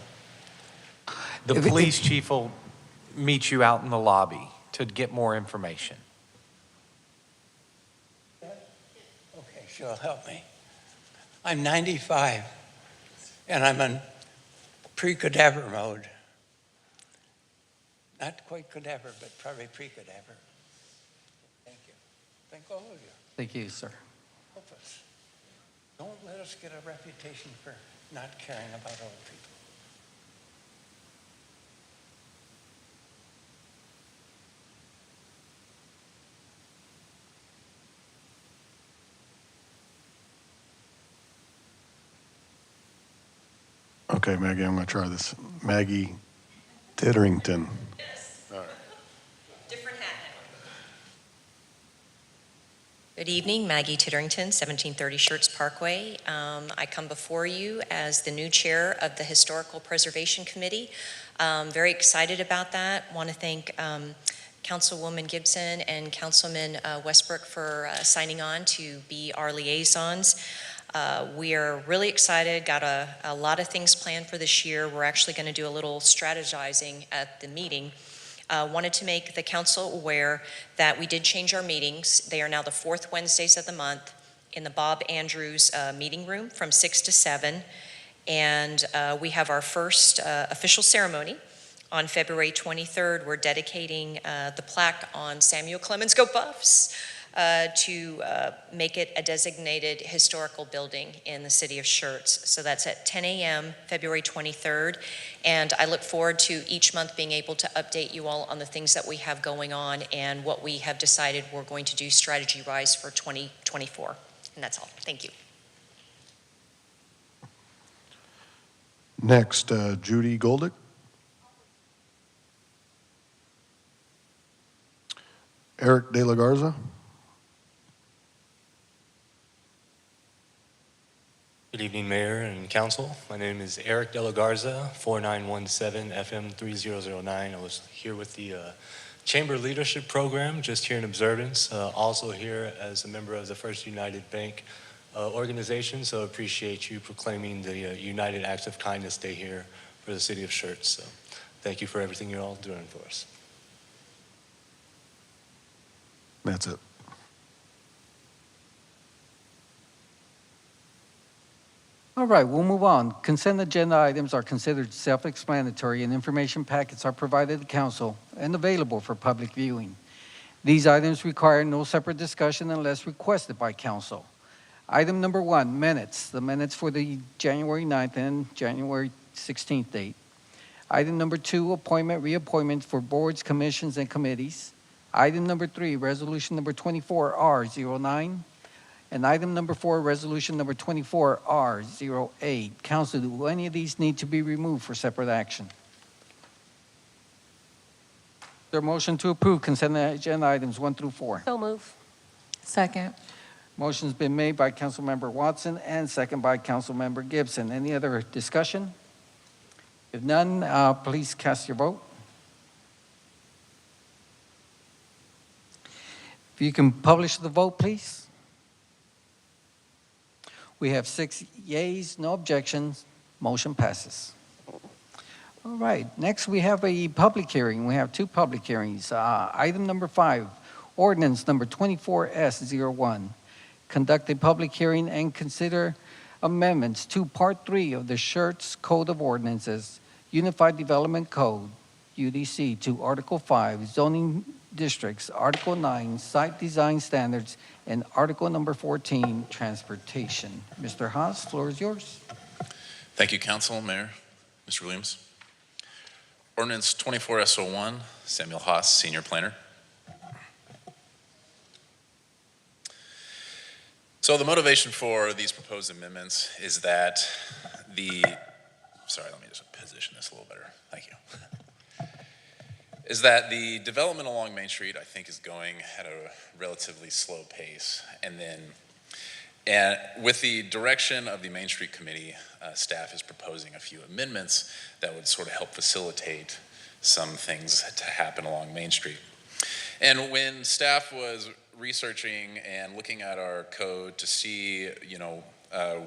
The police chief will meet you out in the lobby to get more information. Okay, she'll help me. I'm 95, and I'm in pre-cadaver mode. Not quite cadaver, but probably pre-cadaver. Thank you. Thank all of you. Thank you, sir. Help us. Don't let us get a reputation for not caring about old people. Okay, Maggie, I'm going to try this. Maggie Titterington. Yes. All right. Different hat now. Good evening, Maggie Titterington, 1730 Schertz Parkway. I come before you as the new chair of the Historical Preservation Committee. Very excited about that. Want to thank Councilwoman Gibson and Councilman Westbrook for signing on to be our liaisons. We are really excited, got a lot of things planned for this year. We're actually going to do a little strategizing at the meeting. Wanted to make the council aware that we did change our meetings. They are now the fourth Wednesdays of the month in the Bob Andrews meeting room from 6 to 7. And we have our first official ceremony on February 23rd. We're dedicating the plaque on Samuel Clemens Go Buffs to make it a designated historical building in the city of Schertz. So that's at 10 a.m. February 23rd. And I look forward to each month being able to update you all on the things that we have going on and what we have decided we're going to do strategy-wise for 2024. And that's all. Thank you. Next, Judy Goldick. Eric De La Garza. Good evening, Mayor and Council. My name is Eric De La Garza, 4917 FM 3009. I was here with the Chamber Leadership Program, just here in observance. Also here as a member of the First United Bank organization, so appreciate you proclaiming the United Acts of Kindness Day here for the city of Schertz. So thank you for everything you're all doing for us. That's it. All right, we'll move on. Consent agenda items are considered self-explanatory and information packets are provided to council and available for public viewing. These items require no separate discussion unless requested by council. Item number 1, minutes. The minutes for the January 9th and January 16th date. Item number 2, appointment, reappointment for boards, commissions, and committees. Item number 3, resolution number 24R09. And item number 4, resolution number 24R08. Council, do any of these need to be removed for separate action? There a motion to approve consent agenda items 1 through 4? So move. Second. Motion's been made by Councilmember Watson and second by Councilmember Gibson. Any other discussion? If none, please cast your vote. If you can publish the vote, please. We have 6 yeas, no objections. Motion passes. All right, next we have a public hearing. We have 2 public hearings. Item number 5, ordinance number 24S01. Conduct a public hearing and consider amendments to Part 3 of the Schertz Code of Ordinances, Unified Development Code, UDC, to Article 5, zoning districts, Article 9, site design standards, and Article number 14, transportation. Mr. Haas, floor is yours. Thank you, Council, Mayor, Mr. Williams. Ordinance 24S01, Samuel Haas, Senior Planner. So the motivation for these proposed amendments is that sorry, let me just position this a little better. Thank you. Is that the development along Main Street, I think, is going at a relatively slow pace. And with the direction of the Main Street Committee, staff is proposing a few amendments that would sort of help facilitate some things to happen along Main Street. And when staff was researching and looking at our code to see,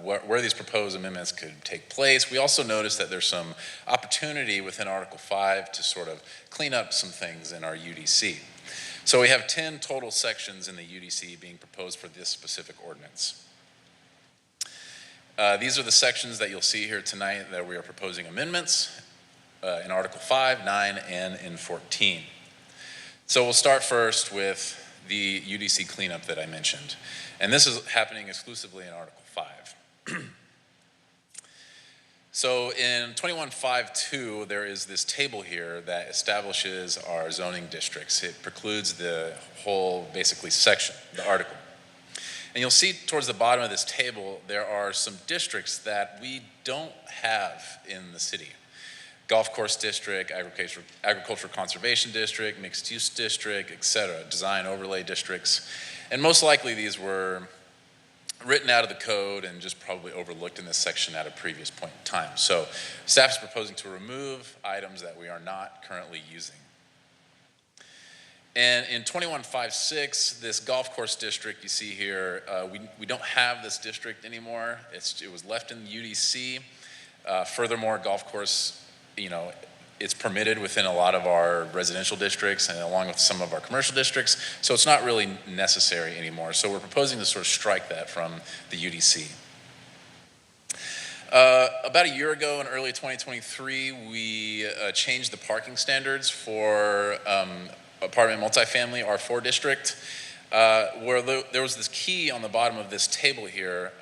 where these proposed amendments could take place, we also noticed that there's some opportunity within Article 5 to sort of clean up some things in our UDC. So we have 10 total sections in the UDC being proposed for this specific ordinance. These are the sections that you'll see here tonight that we are proposing amendments in Article 5, 9, and in 14. So we'll start first with the UDC cleanup that I mentioned. And this is happening exclusively in Article 5. So in 21.5.2, there is this table here that establishes our zoning districts. It precludes the whole, basically, section, the article. And you'll see towards the bottom of this table, there are some districts that we don't have in the city. Golf course district, agricultural conservation district, mixed use district, et cetera, design overlay districts. And most likely these were written out of the code and just probably overlooked in this section at a previous point in time. So staff is proposing to remove items that we are not currently using. And in 21.5.6, this golf course district you see here, we don't have this district anymore. It was left in the UDC. Furthermore, golf course, it's permitted within a lot of our residential districts and along with some of our commercial districts, so it's not really necessary anymore. So we're proposing to sort of strike that from the UDC. About a year ago in early 2023, we changed the parking standards for apartment multifamily R4 district, where there was this key on the bottom of this table here,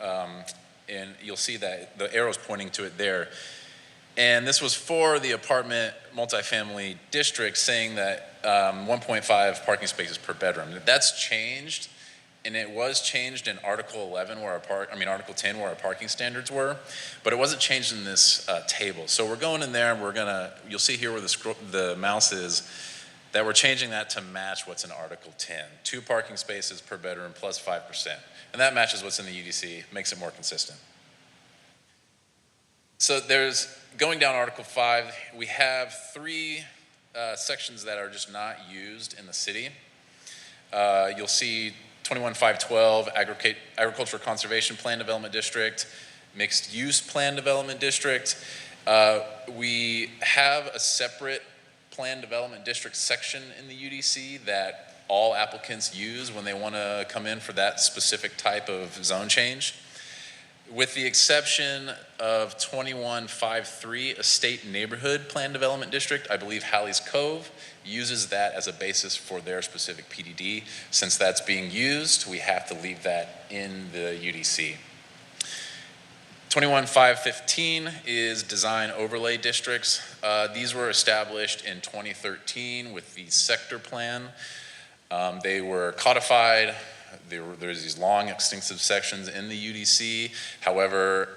and you'll see that the arrow's pointing to it there. And this was for the apartment multifamily district, saying that 1.5 parking spaces per bedroom. That's changed, and it was changed in Article 11, Article 10, where our parking standards were, but it wasn't changed in this table. So we're going in there, and you'll see here where the mouse is, that we're changing that to match what's in Article 10. 2 parking spaces per bedroom plus 5%. And that matches what's in the UDC, makes it more consistent. So going down Article 5, we have 3 sections that are just not used in the city. You'll see 21.5.12, Agricultural Conservation Plan Development District, Mixed Use Plan Development District. We have a separate Plan Development District section in the UDC that all applicants use when they want to come in for that specific type of zone change. With the exception of 21.5.3, Estate Neighborhood Plan Development District, I believe Halley's Cove uses that as a basis for their specific PDD. Since that's being used, we have to leave that in the UDC. 21.5.15 is Design Overlay Districts. These were established in 2013 with the sector plan. They were codified. There's these long, extensive sections in the UDC. However,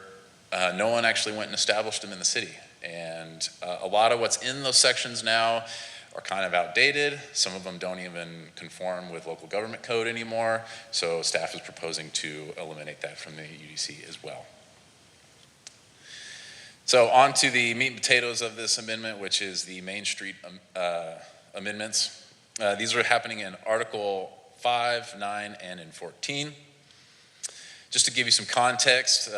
no one actually went and established them in the city. And a lot of what's in those sections now are kind of outdated. Some of them don't even conform with local government code anymore. So staff is proposing to eliminate that from the UDC as well. So on to the meat and potatoes of this amendment, which is the Main Street amendments. These are happening in Article 5, 9, and in 14. Just to give you some context,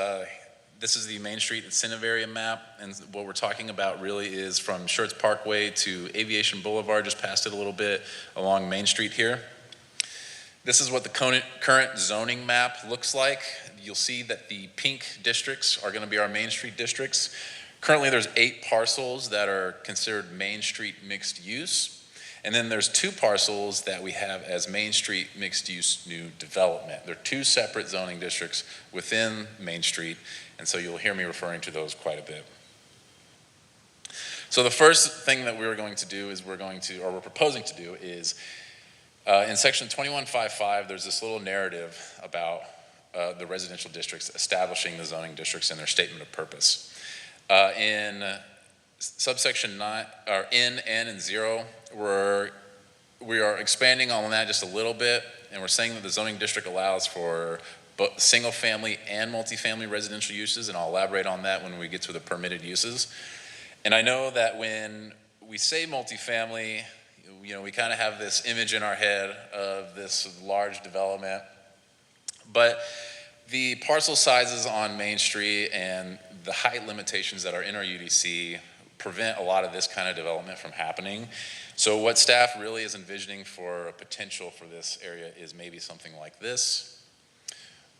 this is the Main Street incentive area map, and what we're talking about really is from Schertz Parkway to Aviation Boulevard, just past it a little bit, along Main Street here. This is what the current zoning map looks like. You'll see that the pink districts are going to be our Main Street districts. Currently there's 8 parcels that are considered Main Street mixed use. And then there's 2 parcels that we have as Main Street mixed use new development. They're 2 separate zoning districts within Main Street, and so you'll hear me referring to those quite a bit. So the first thing that we're going to do is we're proposing to do is in section 2155, there's this little narrative about the residential districts establishing the zoning districts in their statement of purpose. In subsection 9, or N, N, and 0, we are expanding on that just a little bit, and we're saying that the zoning district allows for both single-family and multifamily residential uses, and I'll elaborate on that when we get to the permitted uses. And I know that when we say multifamily, we kind of have this image in our head of this large development, but the parcel sizes on Main Street and the height limitations that are in our UDC prevent a lot of this kind of development from happening. So what staff really is envisioning for a potential for this area is maybe something like this,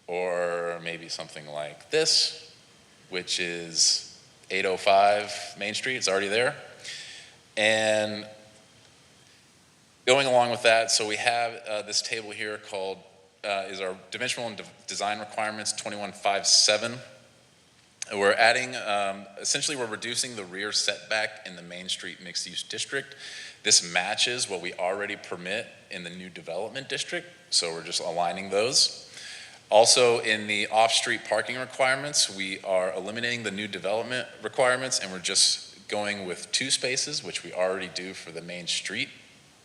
or maybe something like this, which is 805 Main Street. It's already there. And going along with that, so we have this table here called, is our dimensional and design requirements 2157. We're adding, essentially we're reducing the rear setback in the Main Street mixed use district. This matches what we already permit in the new development district, so we're just aligning those. Also in the off-street parking requirements, we are eliminating the new development requirements and we're just going with 2 spaces, which we already do for the Main Street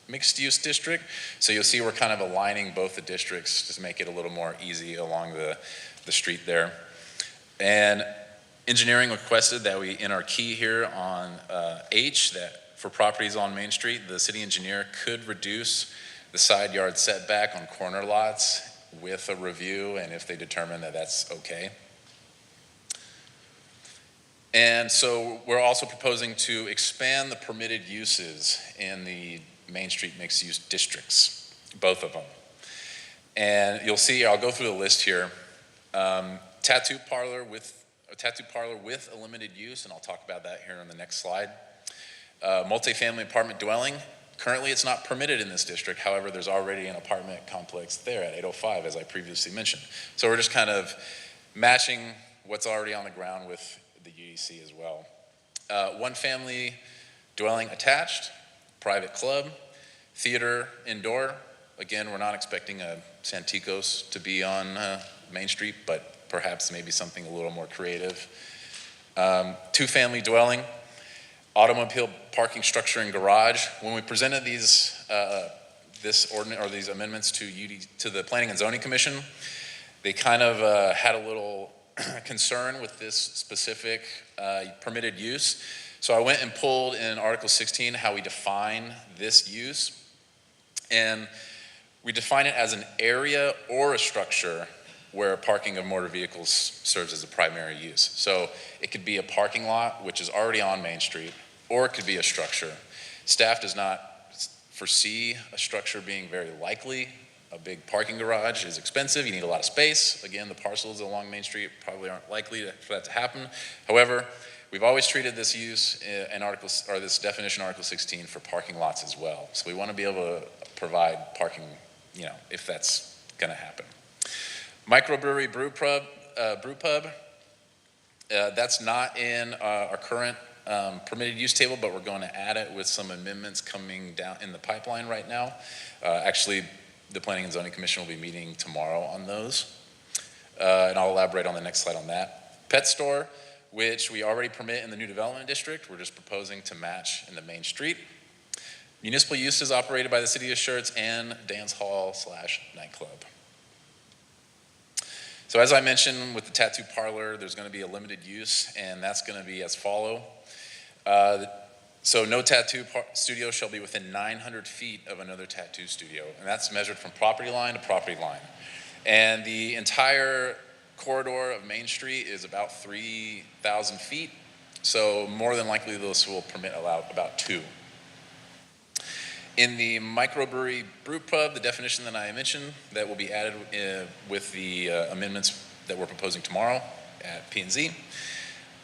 mixed use district. So you'll see we're kind of aligning both the districts just to make it a little more easy along the street there. And engineering requested that we, in our key here on H, that for properties on Main Street, the city engineer could reduce the side yard setback on corner lots with a review and if they determine that that's okay. And so we're also proposing to expand the permitted uses in the Main Street mixed use districts, both of them. And you'll see, I'll go through the list here. Tattoo parlor with a limited use, and I'll talk about that here on the next slide. Multifamily apartment dwelling. Currently, it's not permitted in this district. However, there's already an apartment complex there at 805, as I previously mentioned. So we're just kind of matching what's already on the ground with the UDC as well. One family dwelling attached, private club, theater indoor. Again, we're not expecting a Santikos to be on Main Street, but perhaps maybe something a little more creative. 2-family dwelling, automobile parking structure and garage. When we presented these this ordinance or these amendments to the Planning and Zoning Commission, they kind of had a little concern with this specific permitted use. So I went and pulled in Article 16 how we define this use, and we define it as an area or a structure where parking of motor vehicles serves as a primary use. So it could be a parking lot, which is already on Main Street, or it could be a structure. Staff does not foresee a structure being very likely. A big parking garage is expensive. You need a lot of space. Again, the parcels along Main Street probably aren't likely for that to happen. However, we've always treated this use in this definition, Article 16, for parking lots as well. So we want to be able to provide parking, if that's going to happen. Microbrewery brew pub, that's not in our current permitted use table, but we're going to add it with some amendments coming down in the pipeline right now. Actually, the Planning and Zoning Commission will be meeting tomorrow on those. And I'll elaborate on the next slide on that. Pet store, which we already permit in the new development district. We're just proposing to match in the Main Street. Municipal uses operated by the city of Schertz and dance hall / nightclub. So as I mentioned with the tattoo parlor, there's going to be a limited use, and that's going to be as follow. So no tattoo studio shall be within 900 feet of another tattoo studio, and that's measured from property line to property line. And the entire corridor of Main Street is about 3,000 feet, so more than likely this will allow about 2. In the microbrewery brew pub, the definition that I mentioned that will be added with the amendments that we're proposing tomorrow at P&Z.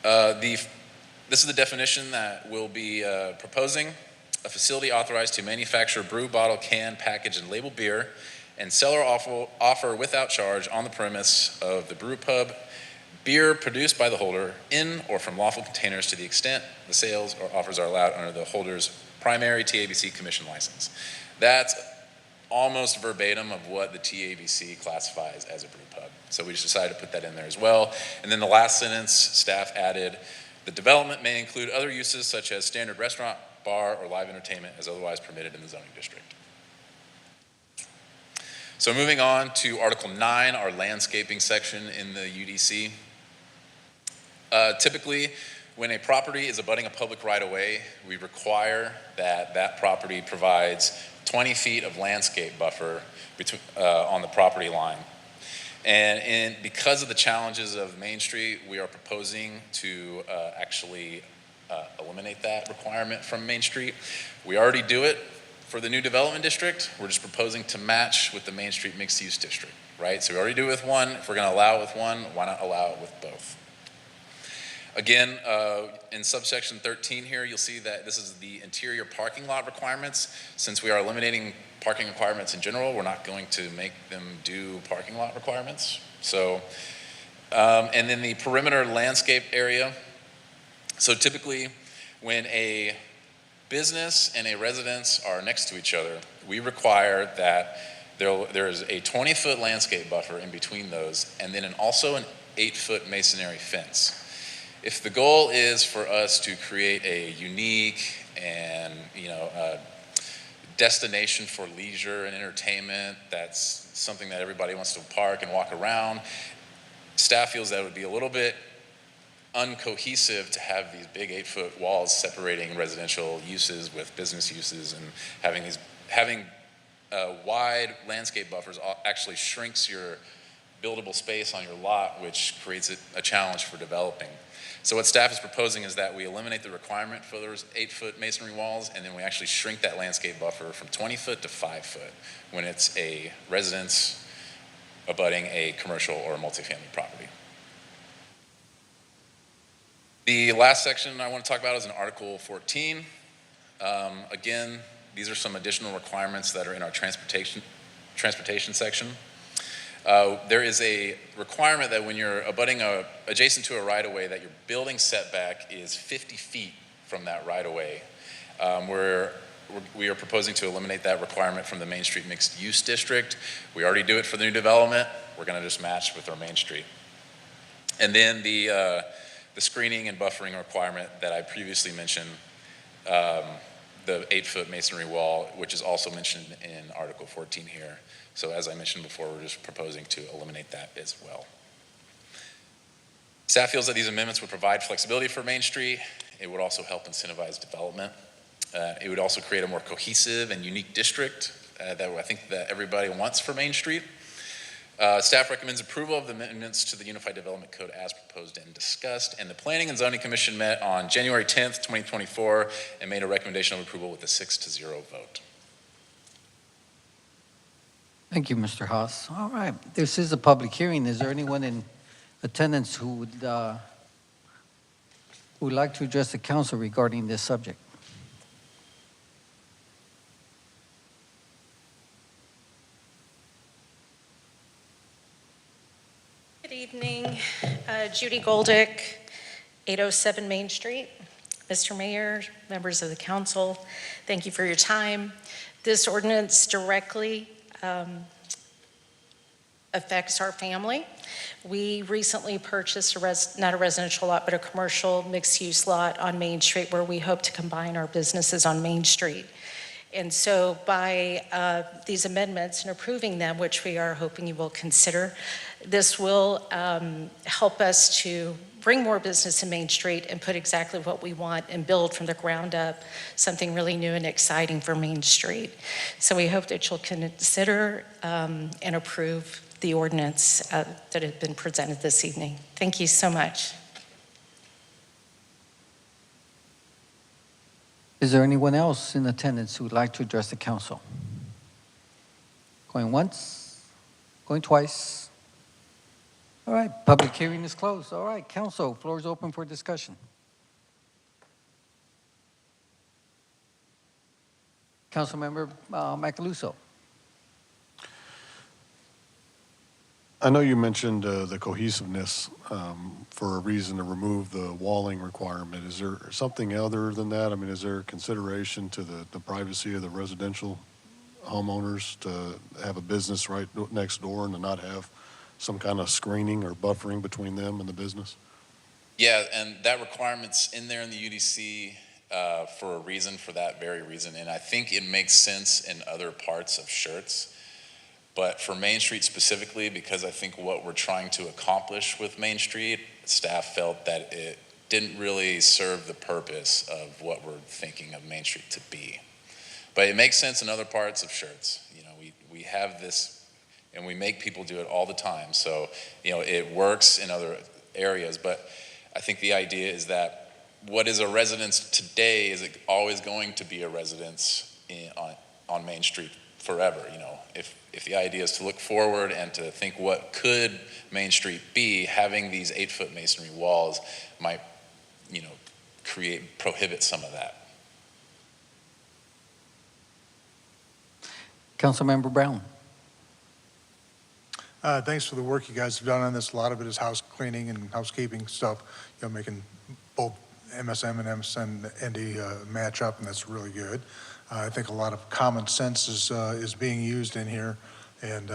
This is the definition that we'll be proposing. A facility authorized to manufacture, brew, bottle, can, package, and label beer and sell or offer without charge on the premise of the brew pub beer produced by the holder in or from lawful containers to the extent the sales or offers are allowed under the holder's primary TABC commission license. That's almost verbatim of what the TABC classifies as a brew pub. So we just decided to put that in there as well. And then the last sentence, staff added, the development may include other uses such as standard restaurant, bar, or live entertainment as otherwise permitted in the zoning district. So moving on to Article 9, our landscaping section in the UDC. Typically, when a property is abutting a public right-of-way, we require that that property provides 20 feet of landscape buffer between, on the property line. And because of the challenges of Main Street, we are proposing to actually eliminate that requirement from Main Street. We already do it for the new development district. We're just proposing to match with the Main Street mixed use district, right? So we already do it with one. If we're gonna allow it with one, why not allow it with both? Again, in subsection 13 here, you'll see that this is the interior parking lot requirements. Since we are eliminating parking requirements in general, we're not going to make them do parking lot requirements. So, and then the perimeter landscape area. So typically, when a business and a residence are next to each other, we require that there is a 20-foot landscape buffer in between those, and then also an 8-foot masonry fence. If the goal is for us to create a unique and destination for leisure and entertainment, that's something that everybody wants to park and walk around, staff feels that it would be a little bit uncohesive to have these big 8-foot walls separating residential uses with business uses, and having wide landscape buffers actually shrinks your buildable space on your lot, which creates a challenge for developing. So what staff is proposing is that we eliminate the requirement for those 8-foot masonry walls, and then we actually shrink that landscape buffer from 20 foot to 5 foot when it's a residence abutting a commercial or a multifamily property. The last section I want to talk about is in Article 14. Again, these are some additional requirements that are in our transportation section. There is a requirement that when you're abutting adjacent to a right-of-way, that your building setback is 50 feet from that right-of-way. We are proposing to eliminate that requirement from the Main Street Mixed Use District. We already do it for the new development. We're going to just match with our Main Street. And then the screening and buffering requirement that I previously mentioned, the 8-foot masonry wall, which is also mentioned in Article 14 here. So as I mentioned before, we're just proposing to eliminate that as well. Staff feels that these amendments would provide flexibility for Main Street. It would also help incentivize development. It would also create a more cohesive and unique district that I think that everybody wants for Main Street. Staff recommends approval of the amendments to the Unified Development Code as proposed and discussed, and the Planning and Zoning Commission met on January 10th, 2024, and made a recommendation of approval with a 6-0 vote. Thank you, Mr. Haas. All right, this is a public hearing. Is there anyone in attendance who would like to address the council regarding this subject? Good evening, Judy Goldick, 807 Main Street. Mr. Mayor, members of the council, thank you for your time. This ordinance directly affects our family. We recently purchased not a residential lot, but a commercial mixed-use lot on Main Street where we hope to combine our businesses on Main Street. And so by these amendments and approving them, which we are hoping you will consider, this will help us to bring more business to Main Street and put exactly what we want and build from the ground up something really new and exciting for Main Street. So we hope that you'll consider and approve the ordinance that has been presented this evening. Thank you so much. Is there anyone else in attendance who would like to address the council? Going once, going twice. All right, public hearing is closed. All right, council, floor is open for discussion. Councilmember Macaluso. I know you mentioned the cohesiveness for a reason to remove the walling requirement. Is there something other than that? I mean, is there consideration to the privacy of the residential homeowners to have a business right next door and to not have some kind of screening or buffering between them and the business? Yeah, and that requirement's in there in the UDC for a reason, for that very reason. And I think it makes sense in other parts of Schertz. But for Main Street specifically, because I think what we're trying to accomplish with Main Street, staff felt that it didn't really serve the purpose of what we're thinking of Main Street to be. But it makes sense in other parts of Schertz. You know, we have this, and we make people do it all the time. So, you know, it works in other areas. But I think the idea is that what is a residence today is it always going to be a residence on Main Street forever. You know, if the idea is to look forward and to think what could Main Street be, having these 8-foot masonry walls might, you know, prohibit some of that. Councilmember Brown. Thanks for the work you guys have done on this. A lot of it is house cleaning and housekeeping stuff, you know, making both MSM and MSND match up, and that's really good. I think a lot of common sense is being used in here. And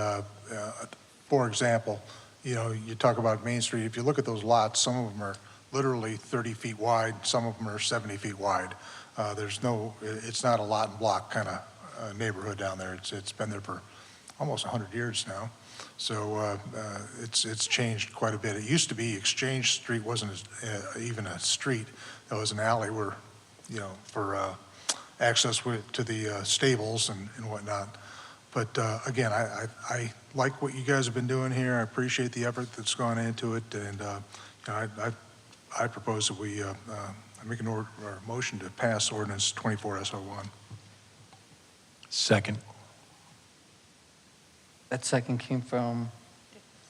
for example, you know, you talk about Main Street. If you look at those lots, some of them are literally 30 feet wide. Some of them are 70 feet wide. It's not a lot and block kind of neighborhood down there. It's been there for almost 100 years now. So it's changed quite a bit. It used to be Exchange Street wasn't even a street. It was an alley where, you know, for access to the stables and whatnot. But again, I like what you guys have been doing here. I appreciate the effort that's gone into it. And you know, I propose that we make a motion to pass ordinance 24S01. Second. That second came from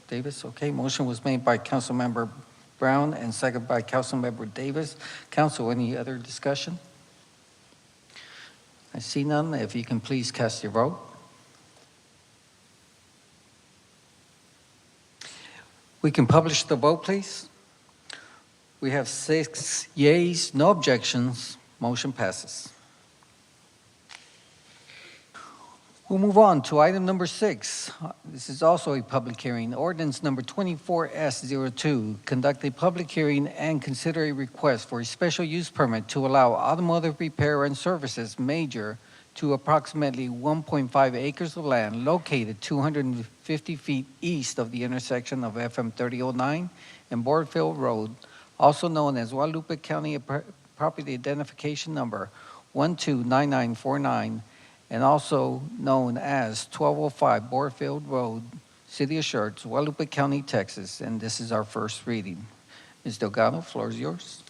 Davis. Okay, motion was made by Councilmember Brown and second by Councilmember Davis. Council, any other discussion? I see none. If you can please cast your vote. We can publish the vote, please. We have 6 yeas, no objections. Motion passes. We'll move on to item number 6. This is also a public hearing. Ordinance number 24S02. Conduct a public hearing and consider a request for a special use permit to allow automotive repair and services major to approximately 1.5 acres of land located 250 feet east of the intersection of FM 3009 and Boardfield Road, also known as Guadalupe County Property Identification Number 129949, and also known as 1205 Boardfield Road, City of Schertz, Guadalupe County, Texas. And this is our first reading. Ms. Delgado, floor is yours.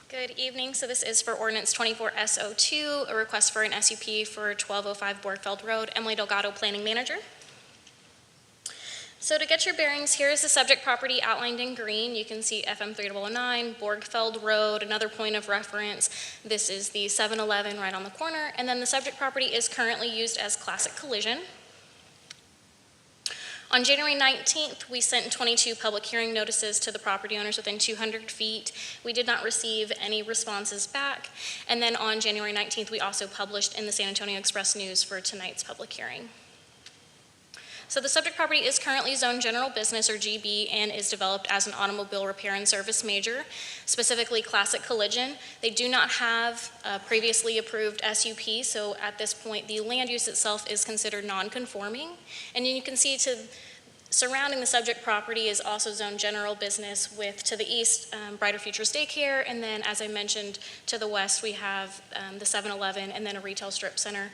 Good evening. So this is for ordinance 24S02, a request for an SUP for 1205 Boardfield Road. Emily Delgado, Planning Manager. So to get your bearings, here is the subject property outlined in green. You can see FM 3009, Borgfeld Road, another point of reference. This is the 7-Eleven right on the corner. And then the subject property is currently used as classic collision. On January 19th, we sent 22 public hearing notices to the property owners within 200 feet. We did not receive any responses back. And then on January 19th, we also published in the San Antonio Express News for tonight's public hearing. So the subject property is currently zoned general business or GB and is developed as an automobile repair and service major, specifically classic collision. They do not have a previously approved SUP, so at this point the land use itself is considered non-conforming. And you can see surrounding the subject property is also zoned general business with, to the east, Brighter Futures Daycare, and then as I mentioned, to the west we have the 7-Eleven and then a retail strip center.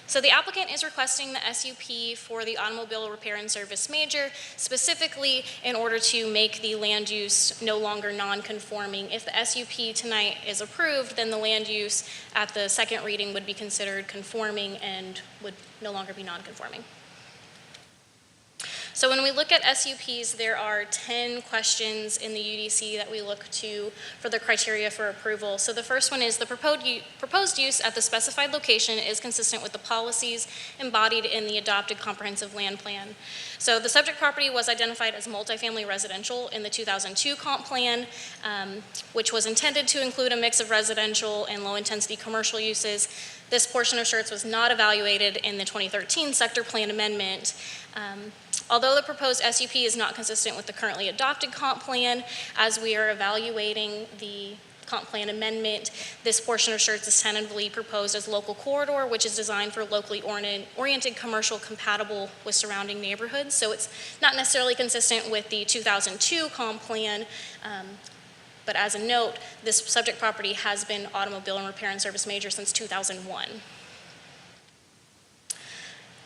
So the applicant is requesting the SUP for the automobile repair and service major, specifically in order to make the land use no longer non-conforming. If the SUP tonight is approved, then the land use at the second reading would be considered conforming and would no longer be non-conforming. So when we look at SUPs, there are 10 questions in the UDC that we look to for the criteria for approval. So the first one is the proposed use at the specified location is consistent with the policies embodied in the adopted comprehensive land plan. So the subject property was identified as multifamily residential in the 2002 comp plan, which was intended to include a mix of residential and low-intensity commercial uses. This portion of Schertz was not evaluated in the 2013 sector plan amendment. Although the proposed SUP is not consistent with the currently adopted comp plan, as we are evaluating the comp plan amendment, this portion of Schertz is tentatively proposed as local corridor, which is designed for locally oriented commercial compatible with surrounding neighborhoods. So it's not necessarily consistent with the 2002 comp plan, but as a note, this subject property has been automobile and repair and service major since 2001.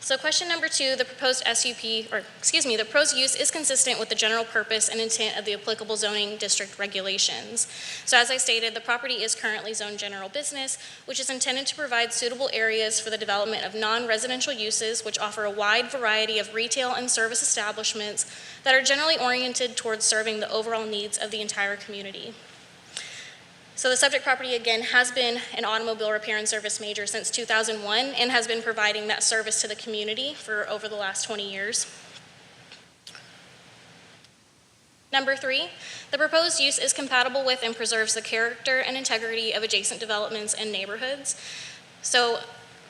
So question number 2, the proposed the proposed use is consistent with the general purpose and intent of the applicable zoning district regulations. So as I stated, the property is currently zoned general business, which is intended to provide suitable areas for the development of non-residential uses, which offer a wide variety of retail and service establishments that are generally oriented towards serving the overall needs of the entire community. So the subject property, again, has been an automobile repair and service major since 2001 and has been providing that service to the community for over the last 20 years. Number 3, the proposed use is compatible with and preserves the character and integrity of adjacent developments and neighborhoods. So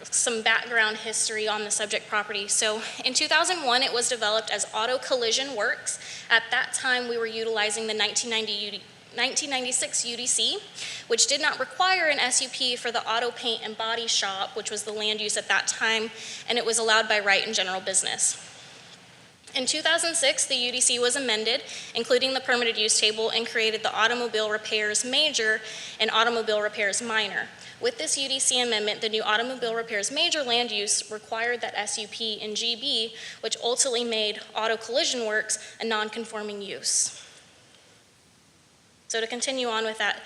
some background history on the subject property. So in 2001, it was developed as Auto Collision Works. At that time, we were utilizing the 1996 UDC, which did not require an SUP for the auto paint and body shop, which was the land use at that time, and it was allowed by right in general business. In 2006, the UDC was amended, including the permitted use table, and created the automobile repairs major and automobile repairs minor. With this UDC amendment, the new automobile repairs major land use required that SUP in GB, which ultimately made Auto Collision Works a non-conforming use. So to continue on with that,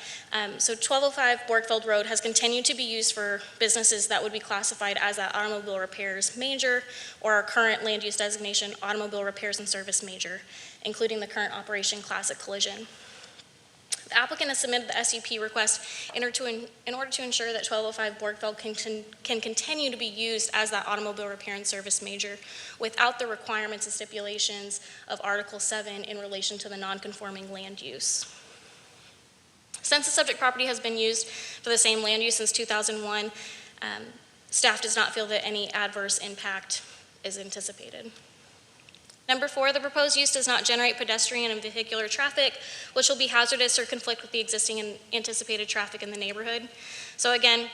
so 1205 Borgfeld Road has continued to be used for businesses that would be classified as that automobile repairs major or our current land use designation, automobile repairs and service major, including the current operation classic collision. The applicant has submitted the SUP request in order to ensure that 1205 Borgfeld can continue to be used as that automobile repair and service major without the requirements and stipulations of Article 7 in relation to the non-conforming land use. Since the subject property has been used for the same land use since 2001, staff does not feel that any adverse impact is anticipated. Number 4, the proposed use does not generate pedestrian and vehicular traffic, which will be hazardous or conflict with the existing and anticipated traffic in the neighborhood. So again,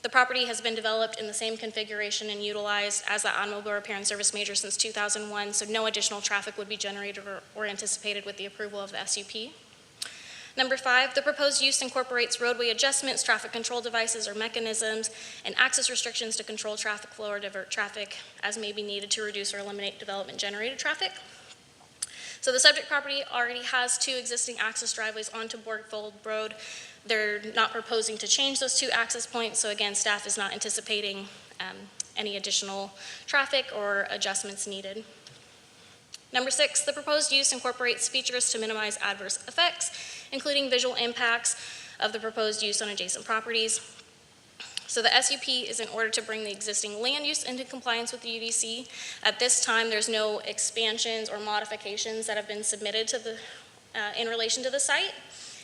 the property has been developed in the same configuration and utilized as the automobile repair and service major since 2001, so no additional traffic would be generated or anticipated with the approval of the SUP. Number 5, the proposed use incorporates roadway adjustments, traffic control devices or mechanisms, and access restrictions to control traffic flow or divert traffic as may be needed to reduce or eliminate development-generated traffic. So the subject property already has 2 existing access driveways onto Borgfeld Road. They're not proposing to change those 2 access points, so again, staff is not anticipating any additional traffic or adjustments needed. Number 6, the proposed use incorporates features to minimize adverse effects, including visual impacts of the proposed use on adjacent properties. So the SUP is in order to bring the existing land use into compliance with the UDC. At this time, there's no expansions or modifications that have been submitted to the, in relation to the site,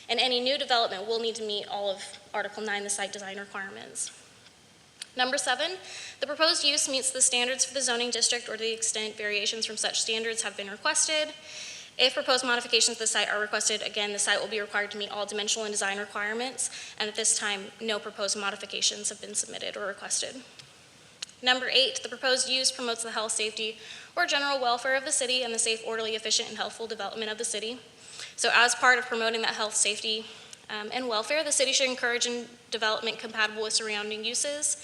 and any new development will need to meet all of Article 9, the site design requirements. Number 7, the proposed use meets the standards for the zoning district or to the extent variations from such standards have been requested. If proposed modifications to the site are requested, again, the site will be required to meet all dimensional and design requirements, and at this time, no proposed modifications have been submitted or requested. Number 8, the proposed use promotes the health, safety, or general welfare of the city and the safe, orderly, efficient, and healthful development of the city. So as part of promoting that health, safety, and welfare, the city should encourage development compatible with surrounding uses.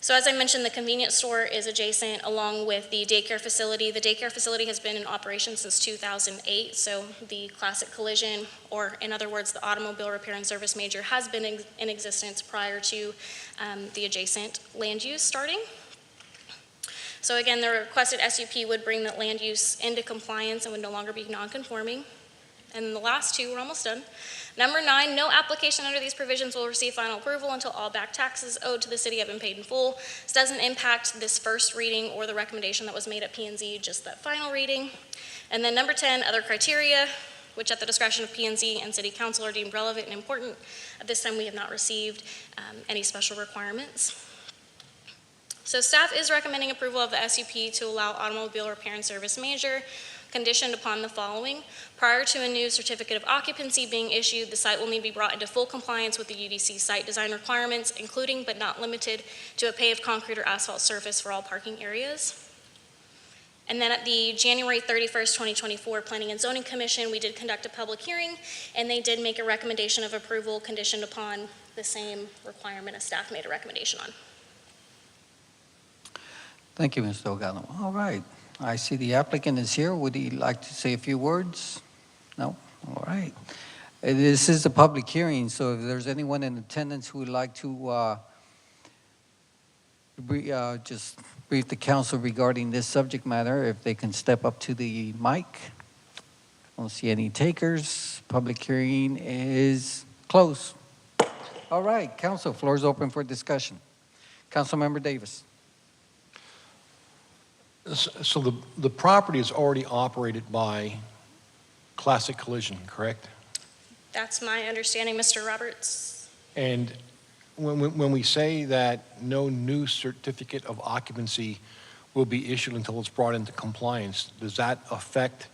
So as I mentioned, the convenience store is adjacent along with the daycare facility. The daycare facility has been in operation since 2008, so the classic collision, or in other words, the automobile repair and service major, has been in existence prior to the adjacent land use starting. So again, the requested SUP would bring that land use into compliance and would no longer be non-conforming. And then the last two, we're almost done. Number 9, no application under these provisions will receive final approval until all back taxes owed to the city have been paid in full. This doesn't impact this first reading or the recommendation that was made at P&Z, just that final reading. And then number 10, other criteria, which at the discretion of P&Z and City Council are deemed relevant and important. At this time, we have not received any special requirements. So staff is recommending approval of the SUP to allow automobile repair and service major, conditioned upon the following. Prior to a new certificate of occupancy being issued, the site will need to be brought into full compliance with the UDC site design requirements, including but not limited to a paved concrete or asphalt surface for all parking areas. And then at the January 31st, 2024 Planning and Zoning Commission, we did conduct a public hearing, and they did make a recommendation of approval conditioned upon the same requirement as staff made a recommendation on. Thank you, Ms. Delgado. All right. I see the applicant is here. Would he like to say a few words? No? All right. This is a public hearing, so if there's anyone in attendance who would like to just brief the council regarding this subject matter, if they can step up to the mic. I don't see any takers. Public hearing is closed. All right, council, floor is open for discussion. Councilmember Davis. So the property is already operated by Classic Collision, correct? That's my understanding, Mr. Roberts. And when we say that no new certificate of occupancy will be issued until it's brought into compliance, does that affect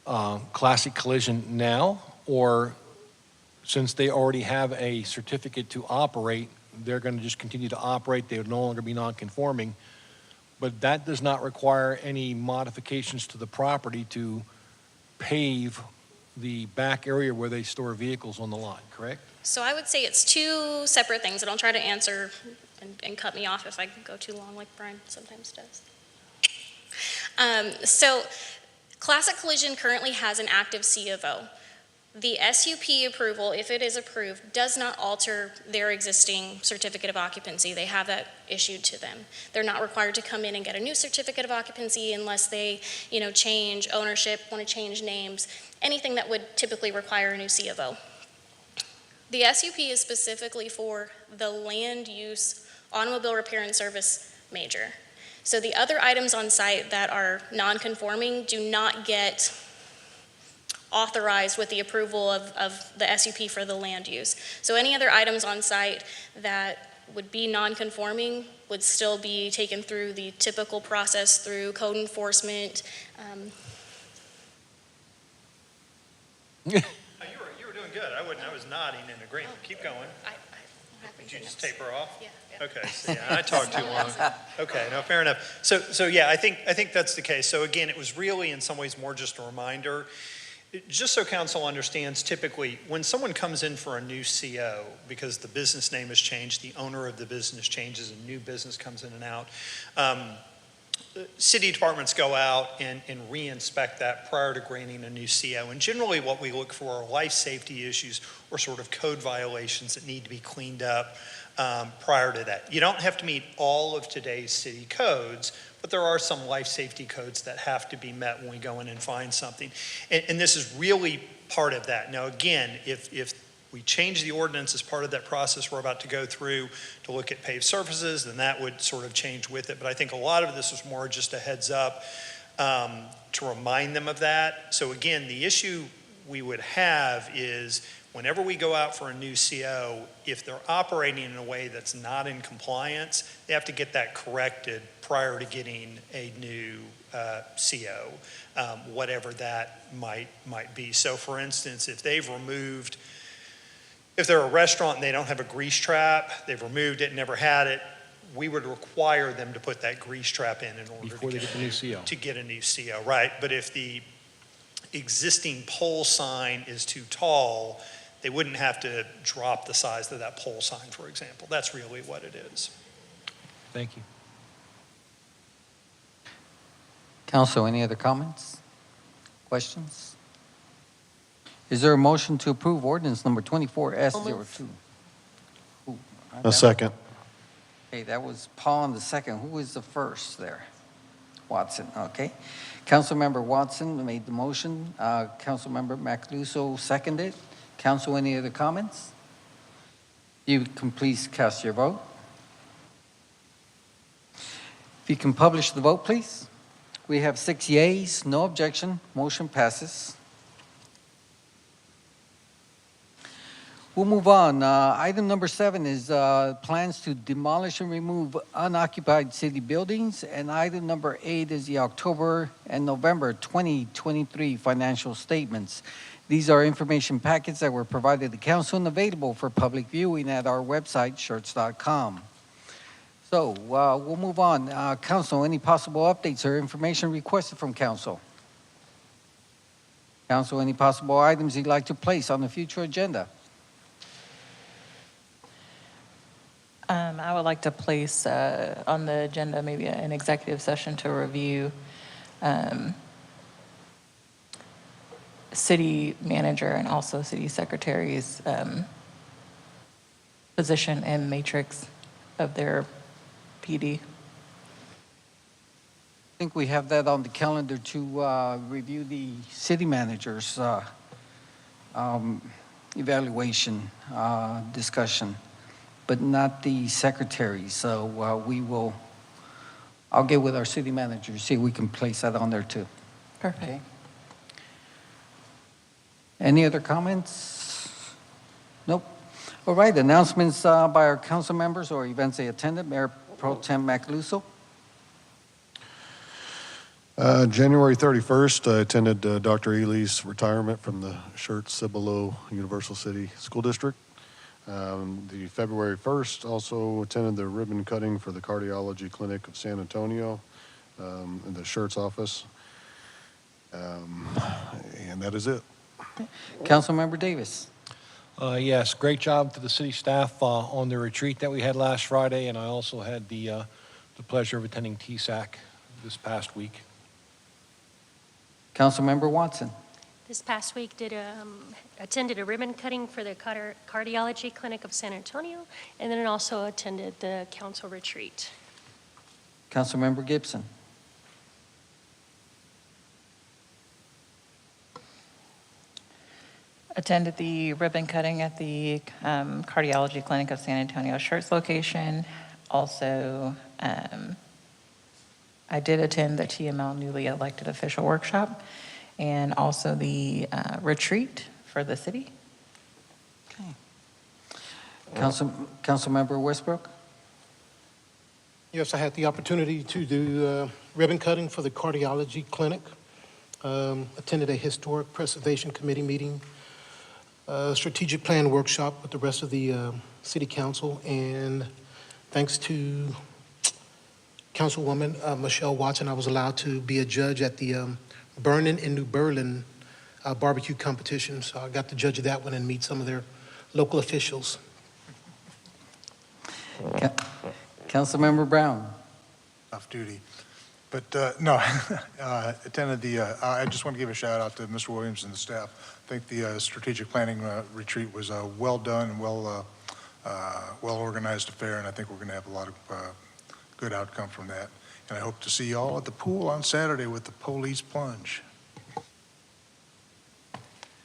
Classic Collision now? Or since they already have a certificate to operate, they're going to just continue to operate, they would no longer be non-conforming? But that does not require any modifications to the property to pave the back area where they store vehicles on the lot, correct? So I would say it's two separate things, and I'll try to answer and cut me off if I go too long like Brian sometimes does. So Classic Collision currently has an active C of O. The SUP approval, if it is approved, does not alter their existing certificate of occupancy. They have that issued to them. They're not required to come in and get a new certificate of occupancy unless they, change ownership, want to change names, anything that would typically require a new C of O. The SUP is specifically for the land use automobile repair and service major. So the other items on site that are non-conforming do not get authorized with the approval of the SUP for the land use. So any other items on site that would be non-conforming would still be taken through the typical process through code enforcement. You were doing good. I was nodding in agreement. Keep going. Did you just taper off? Yeah. Okay, so I talked too long. Okay, no, fair enough. So yeah, I think that's the case. So again, it was really in some ways more just a reminder. Just so council understands, typically when someone comes in for a new CO, because the business name has changed, the owner of the business changes, a new business comes in and out, city departments go out and re-inspect that prior to granting a new CO. And generally what we look for are life safety issues or sort of code violations that need to be cleaned up prior to that. You don't have to meet all of today's city codes, but there are some life safety codes that have to be met when we go in and find something. And this is really part of that. Now, again, if we change the ordinance as part of that process we're about to go through to look at paved surfaces, then that would sort of change with it. But I think a lot of this was more just a heads up to remind them of that. So again, the issue we would have is whenever we go out for a new CO, if they're operating in a way that's not in compliance, they have to get that corrected prior to getting a new CO, whatever that might be. So for instance, if they're a restaurant and they don't have a grease trap, they've removed it, never had it, we would require them to put that grease trap in order Before they get the new CO. to get a new CO, right? But if the existing pole sign is too tall, they wouldn't have to drop the size of that pole sign, for example. That's really what it is. Thank you. Council, any other comments? Questions? Is there a motion to approve ordinance number 24S02? A second. Okay, that was Paul on the second. Who was the first there? Watson, okay. Councilmember Watson made the motion. Councilmember Macaluso seconded. Council, any other comments? You can please cast your vote. If you can publish the vote, please. We have 6 yeas, no objection, motion passes. We'll move on. Item number 7 is plans to demolish and remove unoccupied city buildings. And item number 8 is the October and November 2023 financial statements. These are information packets that were provided to council and available for public viewing at our website, Schertz.com. So we'll move on. Council, any possible updates or information requested from council? Council, any possible items you'd like to place on the future agenda? I would like to place on the agenda maybe an executive session to review city manager and also city secretary's position and matrix of their PD. I think we have that on the calendar to review the city manager's evaluation discussion, but not the secretary. So I'll get with our city manager, see if we can place that on there too. Perfect. Okay. Any other comments? Nope. All right, announcements by our council members or events they attended. Mayor Pro Temp Macaluso. January 31st, I attended Dr. Ely's retirement from the Schertz Cibolo Universal City School District. The February 1st, also attended the ribbon cutting for the Cardiology Clinic of San Antonio in the Schertz office. And that is it. Councilmember Davis. Yes, great job to the city staff on the retreat that we had last Friday, and I also had the pleasure of attending TSAC this past week. Councilmember Watson. This past week attended a ribbon cutting for the Cardiology Clinic of San Antonio, and then also attended the council retreat. Councilmember Gibson. Attended the ribbon cutting at the Cardiology Clinic of San Antonio Schertz location. Also, I did attend the TML newly elected official workshop and also the retreat for the city. Okay. Councilmember Westbrook. Yes, I had the opportunity to do ribbon cutting for the Cardiology Clinic. Attended a Historic Preservation Committee meeting, strategic plan workshop with the rest of the city council, and thanks to Councilwoman Michelle Watson, I was allowed to be a judge at the Burnin' in New Berlin barbecue competition. So I got to judge that one and meet some of their local officials. Councilmember Brown. Off duty. But no, attended the, I just want to give a shout out to Mr. Williams and the staff. I think the strategic planning retreat was well done and well organized affair, and I think we're going to have a lot of good outcome from that. And I hope to see you all at the pool on Saturday with the police plunge.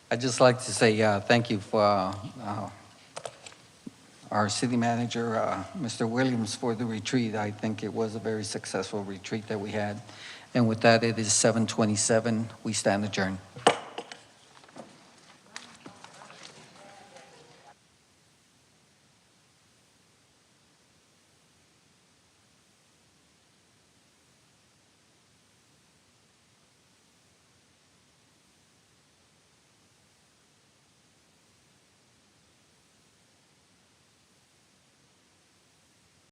I'd just like to say thank you for our city manager, Mr. Williams, for the retreat. I think it was a very successful retreat that we had. And with that, it is 7:27. We stand adjourned.